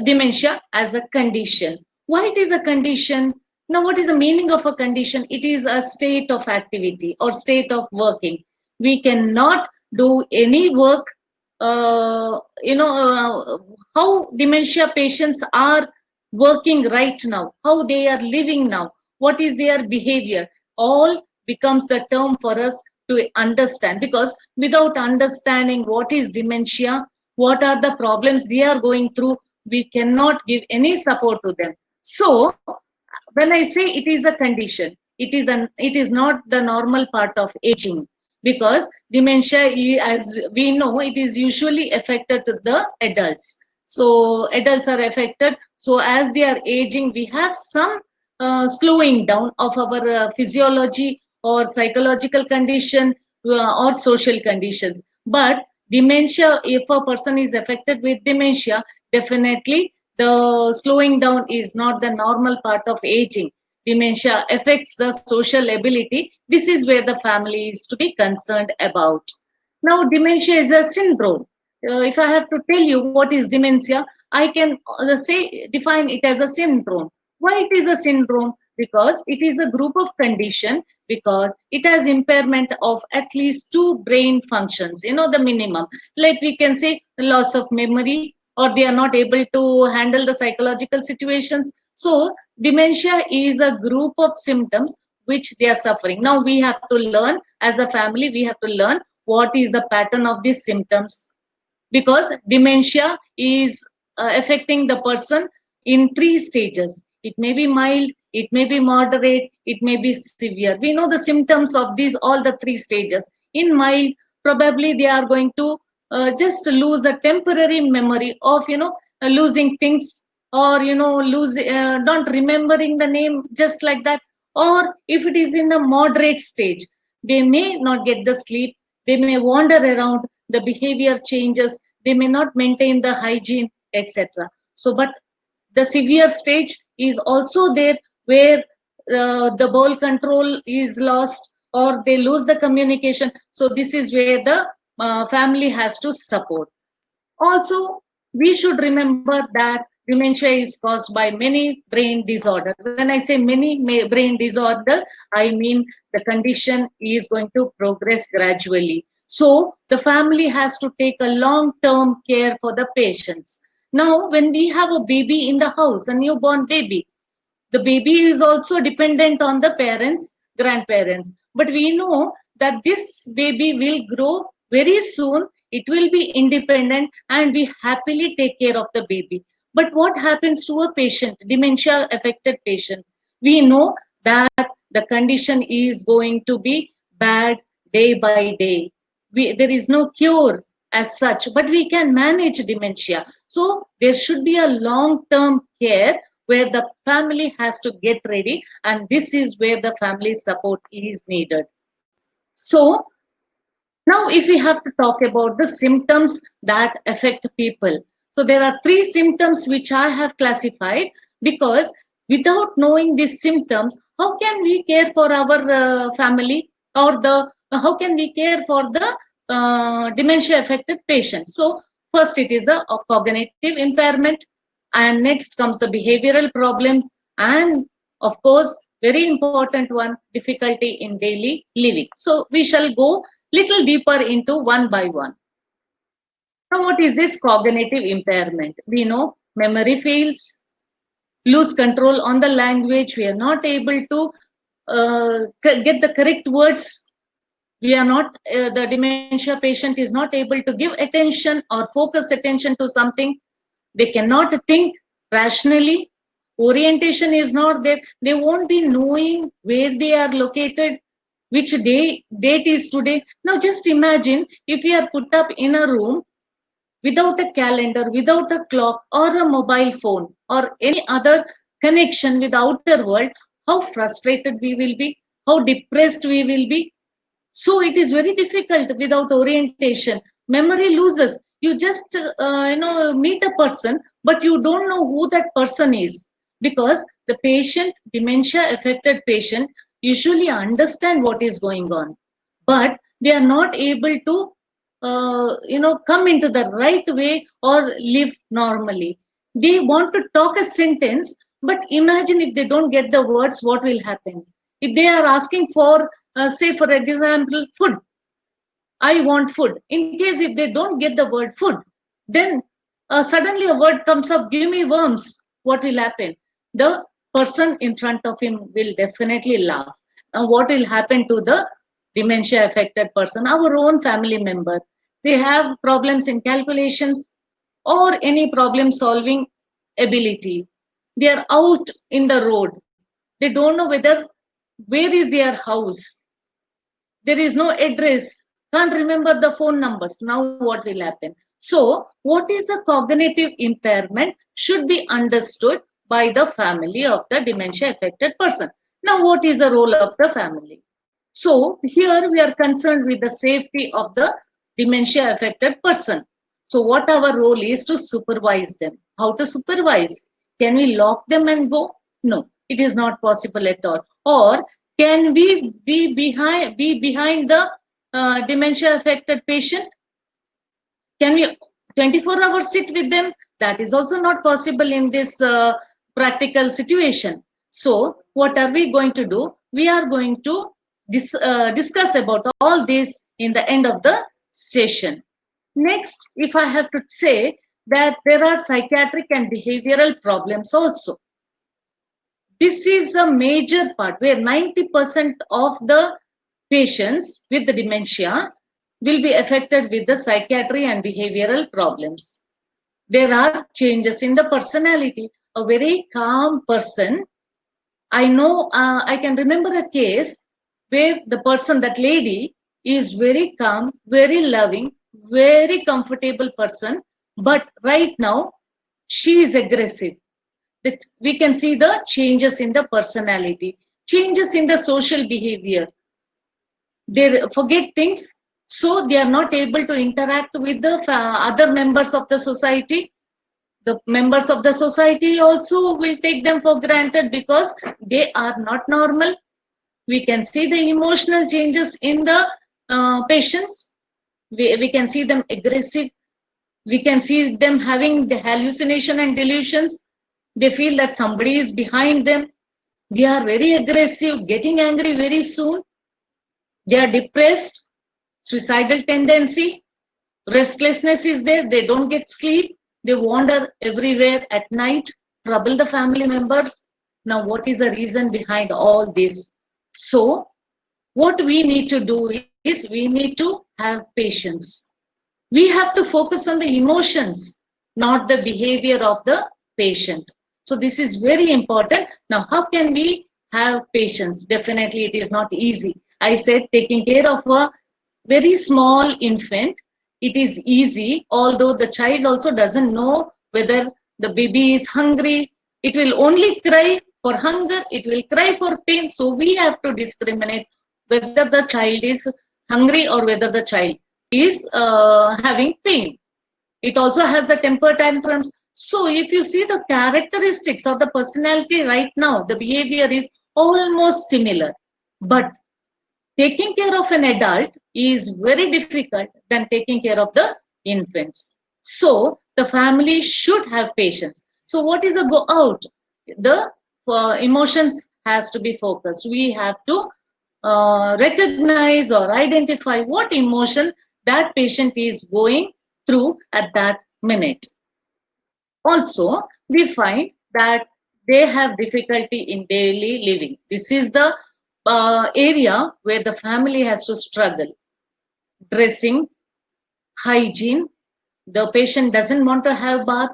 dementia as a condition. Why it is a condition? Now, what is the meaning of a condition? It is a state of activity or state of working. We cannot do any work how dementia patients are working right now, how they are living now, what is their behavior, all becomes the term for us to understand, because without understanding what is dementia, what are the problems they are going through, we cannot give any support to them. So when I say it is a condition, it is not the normal part of aging, because dementia, as we know, it is usually affected to the adults. So adults are affected. So as they are aging, we have some slowing down of our physiology or psychological condition or social conditions. But dementia, if a person is affected with dementia, definitely the slowing down is not the normal part of aging. Dementia affects the social ability. This is where the family is to be concerned about. Now, dementia is a syndrome. If I have to tell you what is dementia, I can define it as a syndrome. Why it is a syndrome? Because it is a group of condition, because it has impairment of at least 2 brain functions, the minimum. Like we can say loss of memory, or they are not able to handle the psychological situations. So dementia is a group of symptoms which they are suffering. Now we have to learn, as a family, we have to learn what is the pattern of these symptoms, because dementia is affecting the person in 3 stages. It may be mild, it may be moderate, it may be severe. We know the symptoms of these, all the 3 stages. In mild, probably they are going to just lose a temporary memory of, losing things, or, not remembering the name just like that. Or if it is in the moderate stage, they may not get the sleep, they may wander around, the behavior changes, they may not maintain the hygiene, etc. So, but the severe stage is also there, where the bowel control is lost, or they lose the communication. So this is where the family has to support. Also, we should remember that dementia is caused by many brain disorder. When I say many brain disorder, I mean the condition is going to progress gradually. So the family has to take a long-term care for the patients. Now, when we have a baby in the house, a newborn baby, the baby is also dependent on the parents, grandparents. But we know that this baby will grow very soon. It will be independent, and we happily take care of the baby. But what happens to a patient, dementia affected patient? We know that the condition is going to be bad day by day. There is no cure as such, but we can manage dementia. So there should be a long-term care where the family has to get ready, and this is where the family support is needed. So now if we have to talk about the symptoms that affect people, so there are 3 symptoms which I have classified, because without knowing these symptoms, how can we care for our family, or how can we care for the dementia affected patient? So first it is a cognitive impairment, and next comes the behavioral problem, and of course very important one, difficulty in daily living. So we shall go little deeper into one by one. Now, what is this cognitive impairment? We know memory fails, lose control on the language, we are not able to get the correct words. We are not, the dementia patient is not able to give attention or focus attention to something. They cannot think rationally. Orientation is not there. They won't be knowing where they are located, which date is today. Now just imagine if you are put up in a room without a calendar, without a clock or a mobile phone or any other connection with the outer world, how frustrated we will be, how depressed we will be. So it is very difficult without orientation. Memory loses. You just meet a person, but you don't know who that person is, because the patient, dementia affected patient, usually understand what is going on, but they are not able to come into the right way or live normally. They want to talk a sentence, but imagine if they don't get the words, what will happen? If they are asking for, say for example, food, I want food. In case if they don't get the word food, then suddenly a word comes up, give me worms. What will happen? The person in front of him will definitely laugh. Now, what will happen to the dementia affected person? Our own family member. They have problems in calculations or any problem solving ability. They are out in the road. They don't know where is their house. There is no address, can't remember the phone numbers. Now what will happen? So what is a cognitive impairment should be understood by the family of the dementia affected person. Now what is the role of the family? So here we are concerned with the safety of the dementia affected person. So what our role is to supervise them. How to supervise? Can we lock them and go? No, it is not possible at all. Or can we be behind the dementia affected patient? Can we 24 hours sit with them? That is also not possible in this practical situation. So what are we going to do? We are going to discuss about all this in the end of the session. Next, if I have to say that there are psychiatric and behavioral problems also. This is a major part where 90% of the patients with the dementia will be affected with the psychiatry and behavioral problems. There are changes in the personality. A very calm person, I know, I can remember a case where the person, that lady, is very calm, very loving, very comfortable person, but right now she is aggressive. That we can see the changes in the personality, changes in the social behavior. They forget things, so they are not able to interact with the other members of the society. The members of the society also will take them for granted because they are not normal. We can see the emotional changes in the patients. We can see them aggressive. We can see them having the hallucination and delusions. They feel that somebody is behind them. They are very aggressive, getting angry very soon. They are depressed, suicidal tendency, restlessness is there. They don't get sleep. They wander everywhere at night, trouble the family members. Now, what is the reason behind all this? So, what we need to do is we need to have patience. We have to focus on the emotions, not the behavior of the patient. So this is very important. Now, how can we have patience? Definitely, it is not easy. I said taking care of a very small infant, it is easy, although the child also doesn't know whether the baby is hungry. It will only cry for hunger, it will cry for pain. So we have to discriminate whether the child is hungry or whether the child is having pain. It also has the temper tantrums. So if you see the characteristics of the personality right now, the behavior is almost similar. But taking care of an adult is very difficult than taking care of the infants. So the family should have patience. So what is a go out? The emotions has to be focused. We have to recognize or identify what emotion that patient is going through at that minute. Also, we find that they have difficulty in daily living. This is the area where the family has to struggle. Dressing, hygiene, the patient doesn't want to have bath.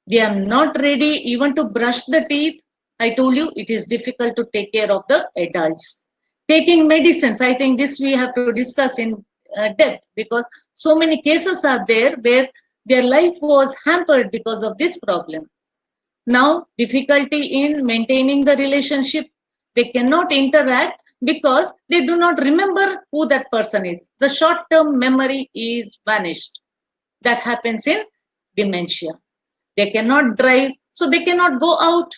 They are not ready even to brush the teeth. I told you it is difficult to take care of the adults. Taking medicines, I think this we have to discuss in depth because so many cases are there where their life was hampered because of this problem. Now, difficulty in maintaining the relationship. They cannot interact because they do not remember who that person is. The short-term memory is vanished. That happens in dementia. They cannot drive, so they cannot go out.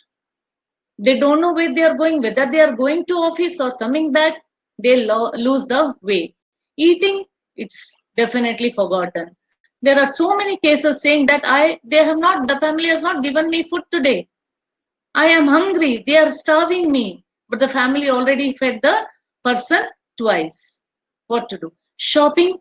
They don't know where they are going, whether they are going to office or coming back. They lose the way. Eating, it's definitely forgotten. There are so many cases saying that the family has not given me food today. I am hungry, they are starving me. But the family already fed the person twice. What to do? Shopping,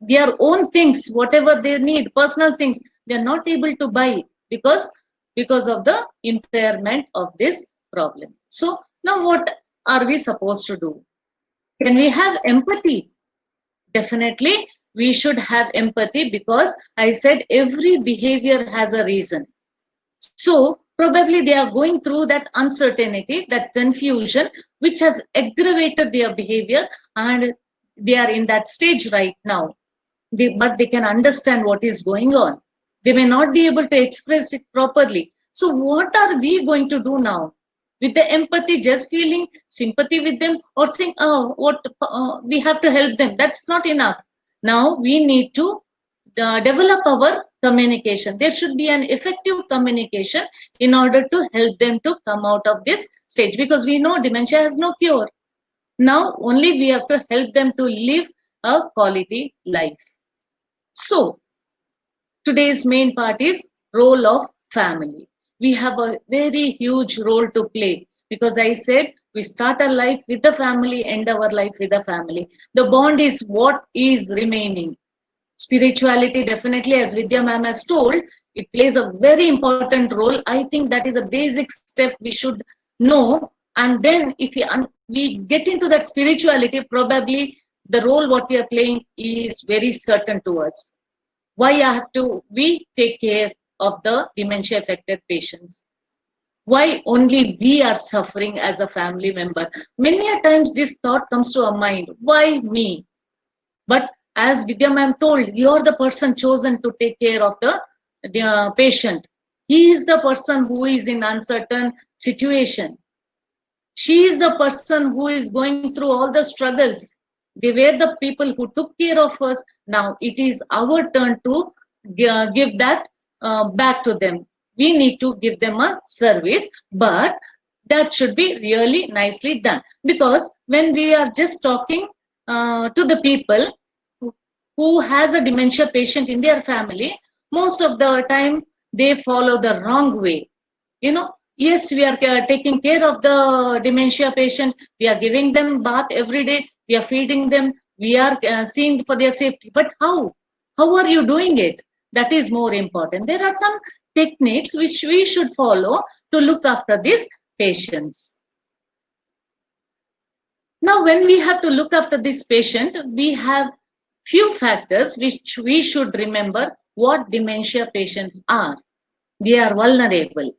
their own things, whatever they need, personal things, they're not able to buy because of the impairment of this problem. So now what are we supposed to do? Can we have empathy? Definitely, we should have empathy because I said every behavior has a reason. So probably they are going through that uncertainty, that confusion, which has aggravated their behavior, and they are in that stage right now. But they can understand what is going on. They may not be able to express it properly. So what are we going to do now? With the empathy, just feeling sympathy with them or saying, oh, we have to help them. That's not enough. Now we need to develop our communication. There should be an effective communication in order to help them to come out of this stage, because we know dementia has no cure. Now only we have to help them to live a quality life. So today's main part is role of family. We have a very huge role to play because I said we start our life with the family, end our life with the family. The bond is what is remaining. Spirituality, definitely, as Vidya ma'am has told, it plays a very important role. I think that is a basic step we should know. And then if we get into that spirituality, probably the role what we are playing is very certain to us. Why have to we take care of the dementia affected patients? Why only we are suffering as a family member? Many a times this thought comes to our mind, why me? But as Vidya ma'am told, you're the person chosen to take care of the patient. He is the person who is in uncertain situation. She is the person who is going through all the struggles. They were the people who took care of us. Now it is our turn to give that back to them. We need to give them a service, but that should be really nicely done. Because when we are just talking to the people who has a dementia patient in their family, most of the time they follow the wrong way. Yes, we are taking care of the dementia patient. We are giving them bath every day. We are feeding them. We are seeing for their safety. But how? How are you doing it? That is more important. There are some techniques which we should follow to look after these patients. Now, when we have to look after this patient, we have few factors which we should remember what dementia patients are. They are vulnerable.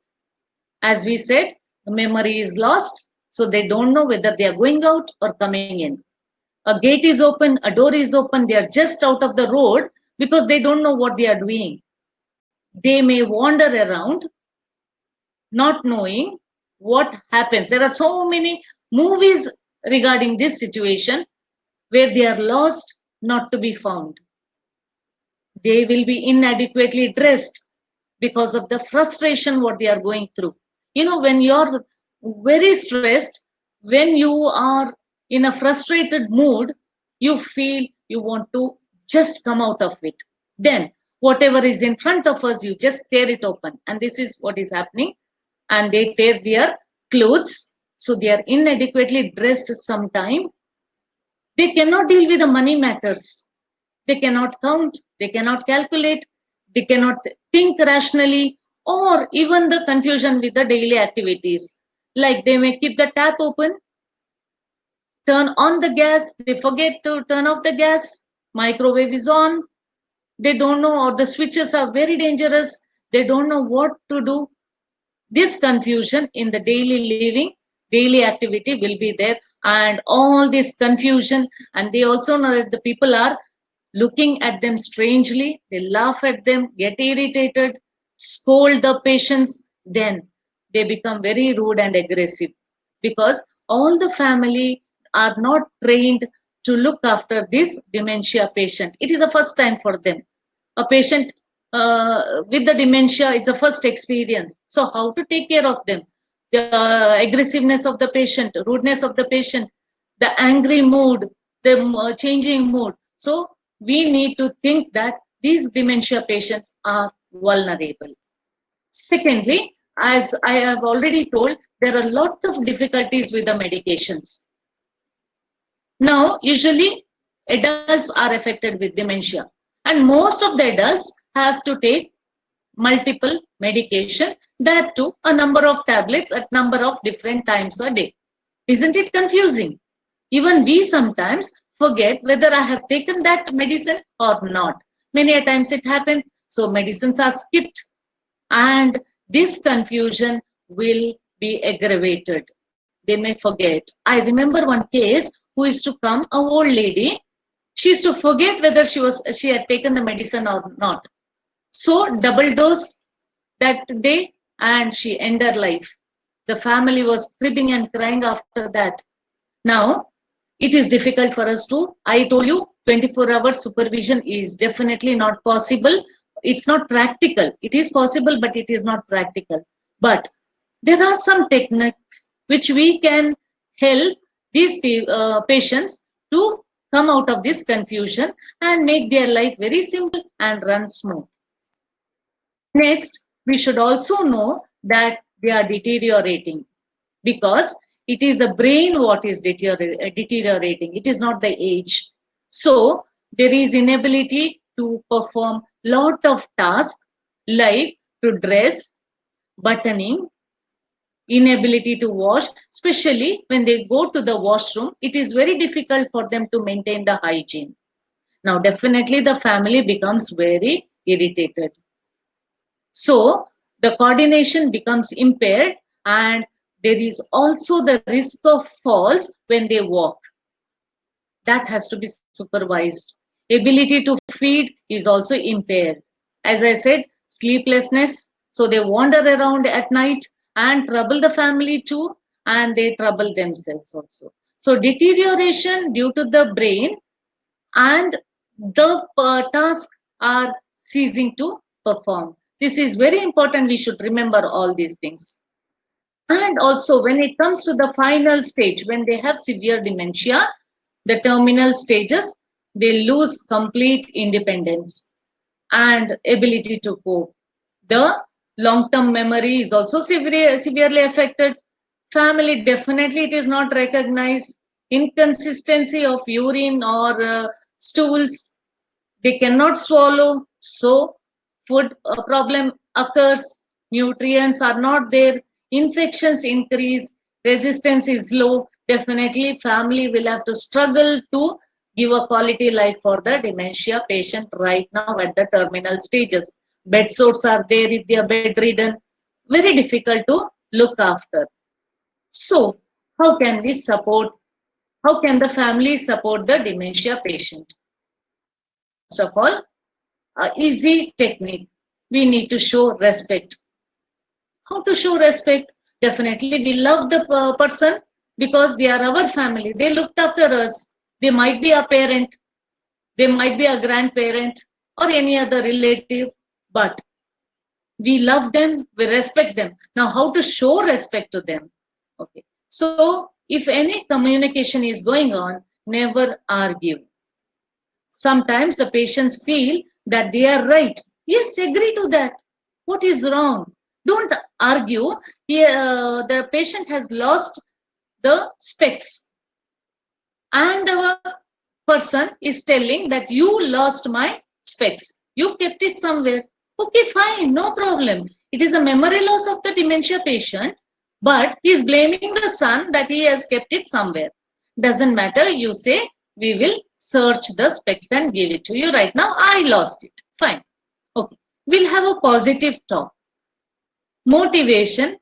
As we said, the memory is lost, so they don't know whether they are going out or coming in. A gate is open, a door is open, they are just out of the road because they don't know what they are doing. They may wander around not knowing what happens. There are so many movies regarding this situation where they are lost, not to be found. They will be inadequately dressed because of the frustration what they are going through. When you're very stressed, when you are in a frustrated mood, you feel you want to just come out of it. Then whatever is in front of us, you just tear it open. And this is what is happening. And they tear their clothes. So they are inadequately dressed sometime. They cannot deal with the money matters. They cannot count. They cannot calculate. They cannot think rationally, or even the confusion with the daily activities. Like they may keep the tap open, turn on the gas, they forget to turn off the gas, microwave is on, they don't know, or the switches are very dangerous, they don't know what to do. This confusion in the daily living, daily activity will be there, and all this confusion, and they also know that the people are looking at them strangely, they laugh at them, get irritated, scold the patients, then they become very rude and aggressive because all the family are not trained to look after this dementia patient. It is a first time for them. A patient with the dementia, it's a first experience. So how to take care of them? The aggressiveness of the patient, rudeness of the patient, the angry mood, the changing mood. So we need to think that these dementia patients are vulnerable. Secondly, as I have already told, there are lots of difficulties with the medications. Now, usually adults are affected with dementia. And most of the adults have to take multiple medication, that too a number of tablets at number of different times a day. Isn't it confusing? Even we sometimes forget whether I have taken that medicine or not. Many a times it happens, so medicines are skipped, and this confusion will be aggravated. They may forget. I remember one case who used to come, a old lady. She used to forget whether she had taken the medicine or not. So double dose that day, and she ended her life. The family was cribbing and crying after that. Now, it is difficult for us to, I told you, 24-hour supervision is definitely not possible. It's not practical. It is possible, but it is not practical. But there are some techniques which we can help these patients to come out of this confusion and make their life very simple and run smooth. Next, we should also know that they are deteriorating, because it is the brain what is deteriorating. It is not the age. So there is inability to perform lot of tasks like to dress, buttoning, inability to wash, especially when they go to the washroom. It is very difficult for them to maintain the hygiene. Now, definitely the family becomes very irritated. So the coordination becomes impaired, and there is also the risk of falls when they walk. That has to be supervised. Ability to feed is also impaired. As I said, sleeplessness. So they wander around at night and trouble the family too, and they trouble themselves also. So deterioration due to the brain, and the tasks are ceasing to perform. This is very important. We should remember all these things. And also, when it comes to the final stage, when they have severe dementia, the terminal stages, they lose complete independence and ability to cope. The long-term memory is also severely affected. Family, definitely it is not recognized. Inconsistency of urine or stools, they cannot swallow, so food problem occurs, nutrients are not there, infections increase, resistance is low. Definitely family will have to struggle to give a quality life for the dementia patient right now at the terminal stages. Bed sores are there if they are bedridden, very difficult to look after. So how can we support, how can the family support the dementia patient? First of all, easy technique. We need to show respect. How to show respect? Definitely, we love the person because they are our family. They looked after us. They might be a parent, they might be a grandparent, or any other relative, but we love them, we respect them. Now, how to show respect to them? Okay. So, if any communication is going on, never argue. Sometimes the patients feel that they are right. Yes, agree to that. What is wrong? Don't argue. The patient has lost the specs, and the person is telling that you lost my specs. You kept it somewhere. Okay, fine, no problem. It is a memory loss of the dementia patient, but he is blaming the son that he has kept it somewhere. Doesn't matter. You say, we will search the specs and give it to you right now. I lost it. Fine. Okay. We'll have a positive talk. Motivation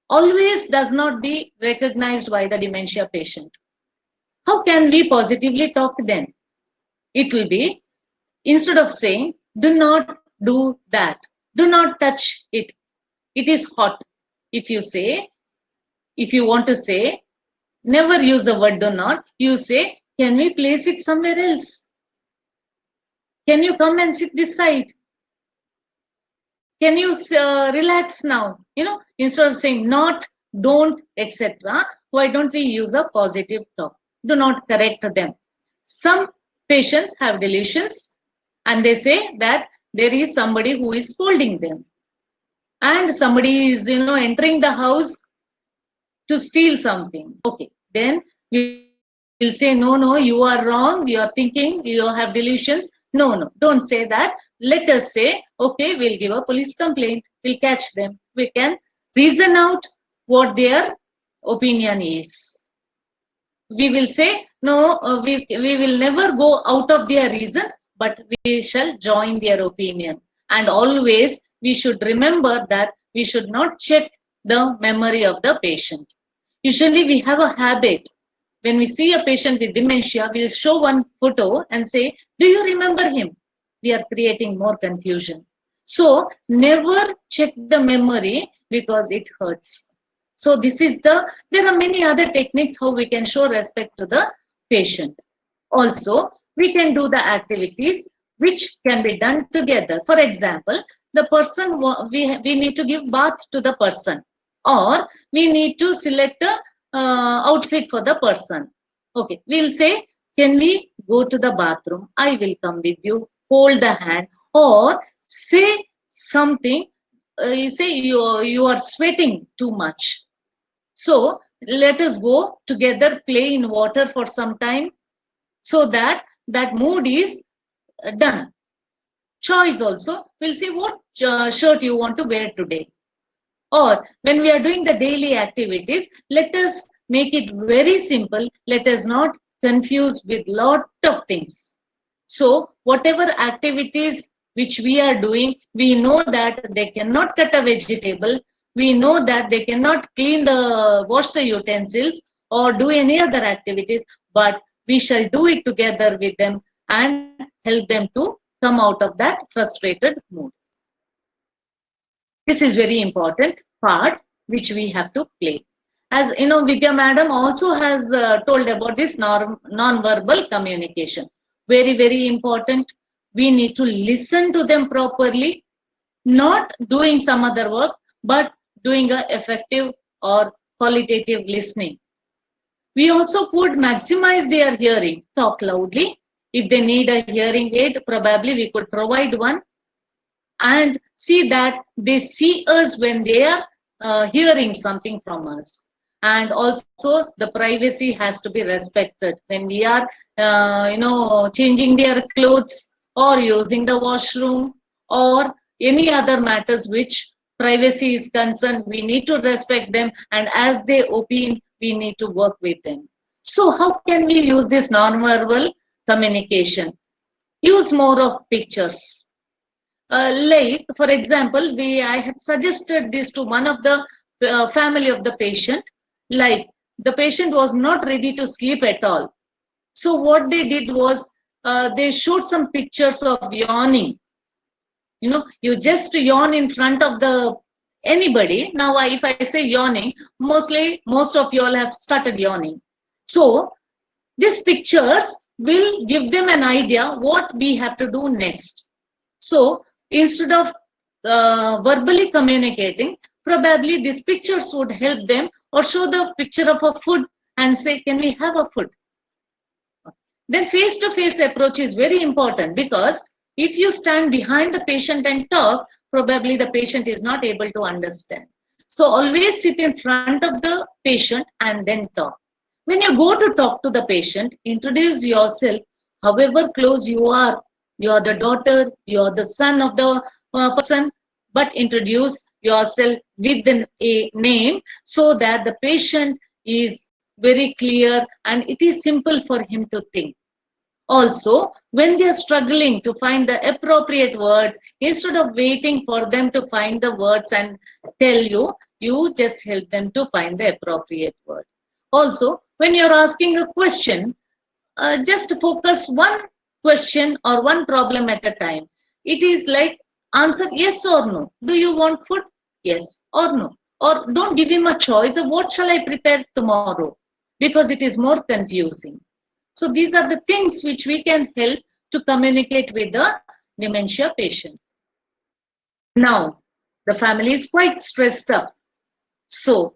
always does not be recognized by the dementia patient. How can we positively talk then? It will be, instead of saying, do not do that, do not touch it, it is hot. If you say, if you want to say, never use the word do not, you say, can we place it somewhere else? Can you come and sit this side? Can you relax now? You know, instead of saying not, don't, etc., why don't we use a positive talk? Do not correct them. Some patients have delusions and they say that there is somebody who is scolding them. And somebody is, entering the house to steal something. Okay, then we will say, no, you are wrong, you are thinking, you have delusions. No, don't say that. Let us say, okay, we'll give a police complaint, we'll catch them. We can reason out what their opinion is. We will say, no, we will never go out of their reasons, but we shall join their opinion. And always we should remember that we should not check the memory of the patient. Usually we have a habit. When we see a patient with dementia, we'll show one photo and say, do you remember him? We are creating more confusion. So never check the memory because it hurts. So there are many other techniques how we can show respect to the patient. Also, we can do the activities which can be done together. For example, the person, we need to give bath to the person, or we need to select a outfit for the person. Okay, we'll say, can we go to the bathroom? I will come with you. Hold the hand, or say something. You say you are sweating too much. So let us go together, play in water for some time, so that mood is done. Choice also, we'll see what shirt you want to wear today. Or when we are doing the daily activities, let us make it very simple. Let us not confuse with lot of things. So whatever activities which we are doing, we know that they cannot cut a vegetable. We know that they cannot wash the utensils or do any other activities, but we shall do it together with them and help them to come out of that frustrated mood. This is very important part which we have to play. As you know, Vidya madam also has told about this non-verbal communication. Very, very important. We need to listen to them properly, not doing some other work, but doing an effective or qualitative listening. We also could maximize their hearing, talk loudly. If they need a hearing aid, probably we could provide one, and see that they see us when they are hearing something from us. And also the privacy has to be respected when we are changing their clothes or using the washroom or any other matters which privacy is concerned. We need to respect them, and as they opine, we need to work with them. So how can we use this non-verbal communication? Use more of pictures. Like, for example, I had suggested this to one of the family of the patient. Like, the patient was not ready to sleep at all. So what they did was, they showed some pictures of yawning. You just yawn in front of anybody. Now, if I say yawning, most of you all have started yawning. So these pictures will give them an idea what we have to do next. So instead of verbally communicating, probably these pictures would help them, or show the picture of a food and say, can we have a food? Then face-to-face approach is very important, because if you stand behind the patient and talk, probably the patient is not able to understand. So always sit in front of the patient and then talk. When you go to talk to the patient, introduce yourself, however close you are. You are the daughter, you are the son of the person, but introduce yourself with a name, so that the patient is very clear and it is simple for him to think. Also, when they are struggling to find the appropriate words, instead of waiting for them to find the words and tell you, you just help them to find the appropriate word. Also, when you're asking a question, just focus one question or one problem at a time. It is like, answer yes or no. Do you want food? Yes or no. Or don't give him a choice of what shall I prepare tomorrow, because it is more confusing. So these are the things which we can help to communicate with the dementia patient. Now, the family is quite stressed up. So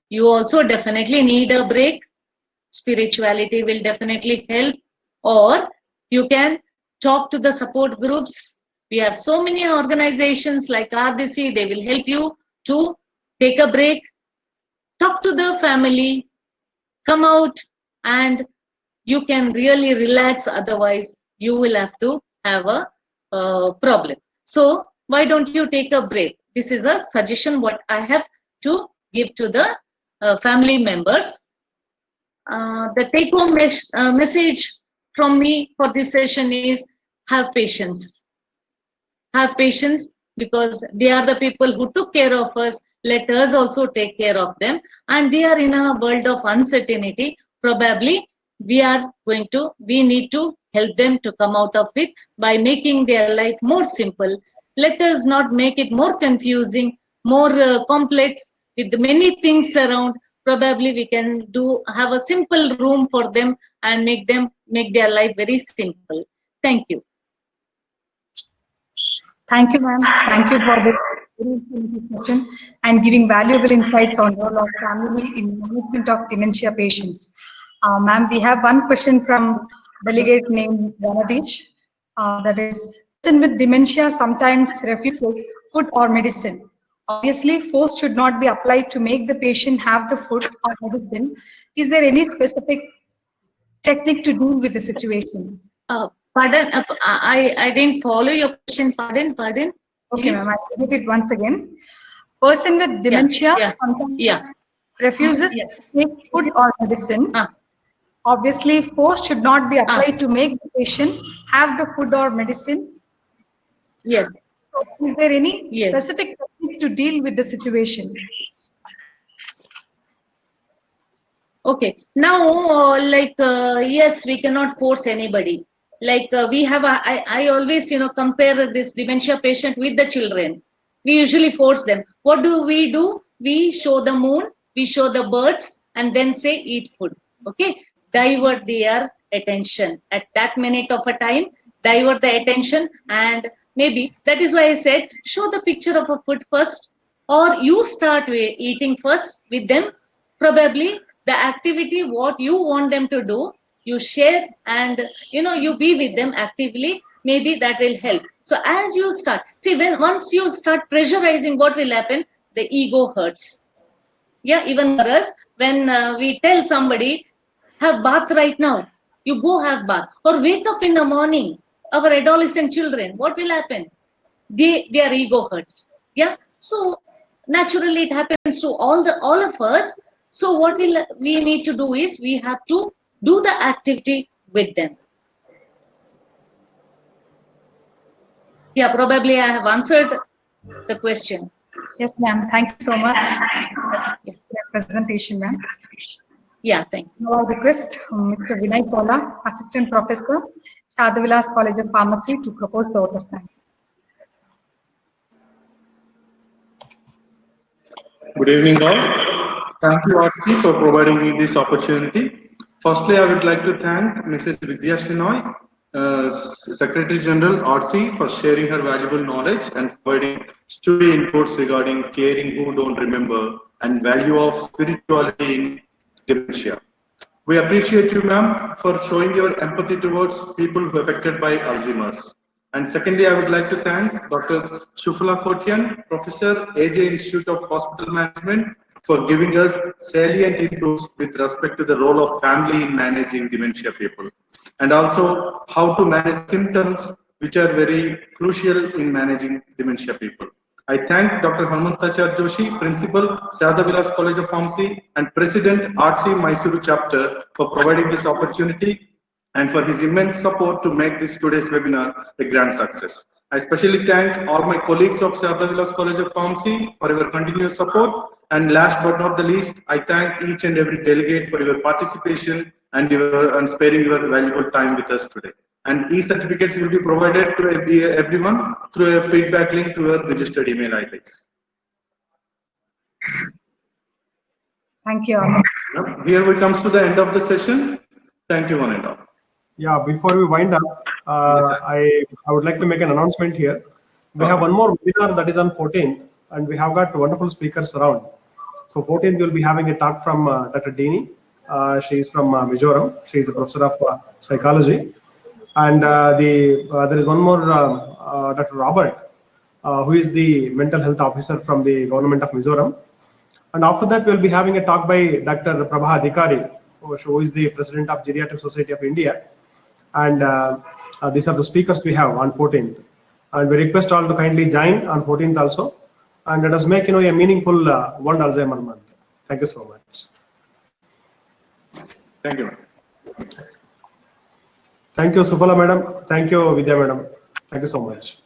you also definitely need a break. Spirituality will definitely help, or you can talk to the support groups. We have so many organizations like RDC, they will help you to take a break, talk to the family, come out and you can really relax. Otherwise, you will have to have a problem. So why don't you take a break? This is a suggestion what I have to give to the family members. The take-home message from me for this session is have patience. Have patience, because they are the people who took care of us. Let us also take care of them. And they are in a world of uncertainty. Probably we need to help them to come out of it by making their life more simple. Let us not make it more confusing, more complex with many things around. Probably we can have a simple room for them and make their life very simple. Thank you. Thank you, ma'am. Thank you for this very informative session and giving valuable insights on the role of family in management of dementia patients. Ma'am, we have one question from delegate named Ranadesh. That is, person with dementia sometimes refuse food or medicine. Obviously, force should not be applied to make the patient have the food or medicine. Is there any specific technique to deal with the situation? Pardon, I didn't follow your question. Pardon. Okay, ma'am, I'll repeat it once again. Person with dementia sometimes refuses to take food or medicine. Obviously, force should not be applied to make the patient have the food or medicine. Yes. So, is there any specific technique to deal with the situation? Okay. Now, yes, we cannot force anybody. We have I always compare this dementia patient with the children. We usually force them. What do? We show the moon, we show the birds, and then say eat food. Okay, divert their attention at that minute of a time. Divert the attention, and maybe that is why I said show the picture of a food first, or you start eating first with them. Probably the activity what you want them to do, you share, and you be with them actively. Maybe that will help. So as you start, see, once you start pressurizing, what will happen? The ego hurts. Yeah, even for us, when we tell somebody have bath right now, you go have bath, or wake up in the morning. Our adolescent children, what will happen? Their ego hurts. Yeah, so naturally it happens to all of us. So what we need to do is we have to do the activity with them. Yeah, probably I have answered the question. Yes, ma'am. Thank you so much for your presentation, ma'am. Yeah, thank you. Now I request Mr. Vinay Kola, Assistant Professor, Shadavilas College of Pharmacy, to propose the vote of thanks. Good evening, all. Thank you, Arti, for providing me this opportunity. Firstly, I would like to thank Mrs. Vidya Shenoy, Secretary General, RC, for sharing her valuable knowledge and providing study inputs regarding caring who don't remember and value of spirituality in dementia. We appreciate you, ma'am, for showing your empathy towards people who are affected by Alzheimer's. And secondly, I would like to thank Dr. Shufala Kotian, Professor, AJ Institute of Hospital Management, for giving us salient inputs with respect to the role of family in managing dementia people, and also how to manage symptoms which are very crucial in managing dementia people. I thank Dr. Hanumantachar Joshi, Principal, Shadavilas College of Pharmacy, and President, RC Mysuru Chapter, for providing this opportunity and for his immense support to make this today's webinar a grand success. I especially thank all my colleagues of Shadavilas College of Pharmacy for your continuous support. And last but not the least, I thank each and every delegate for your participation and sparing your valuable time with us today. And e-certificates will be provided to everyone through a feedback link to your registered email IDs. Thank you. Here we comes to the end of the session. Thank you, one and all. Yeah, before we wind up, I would like to make an announcement here. We have one more webinar that is on 14th, and we have got wonderful speakers around. So 14th, we'll be having a talk from Dr. Dini. She is from Mizoram. She is a professor of psychology. And there is one more, Dr. Robert, who is the mental health officer from the government of Mizoram. And after that, we'll be having a talk by Dr. Prabha Adhikari, who is the president of Geriatric Society of India. And these are the speakers we have on 14th. And we request all to kindly join on 14th also. And let us make a meaningful World Alzheimer Month. Thank you so much. Thank you. Thank you, Sufala madam. Thank you, Vidya madam. Thank you so much.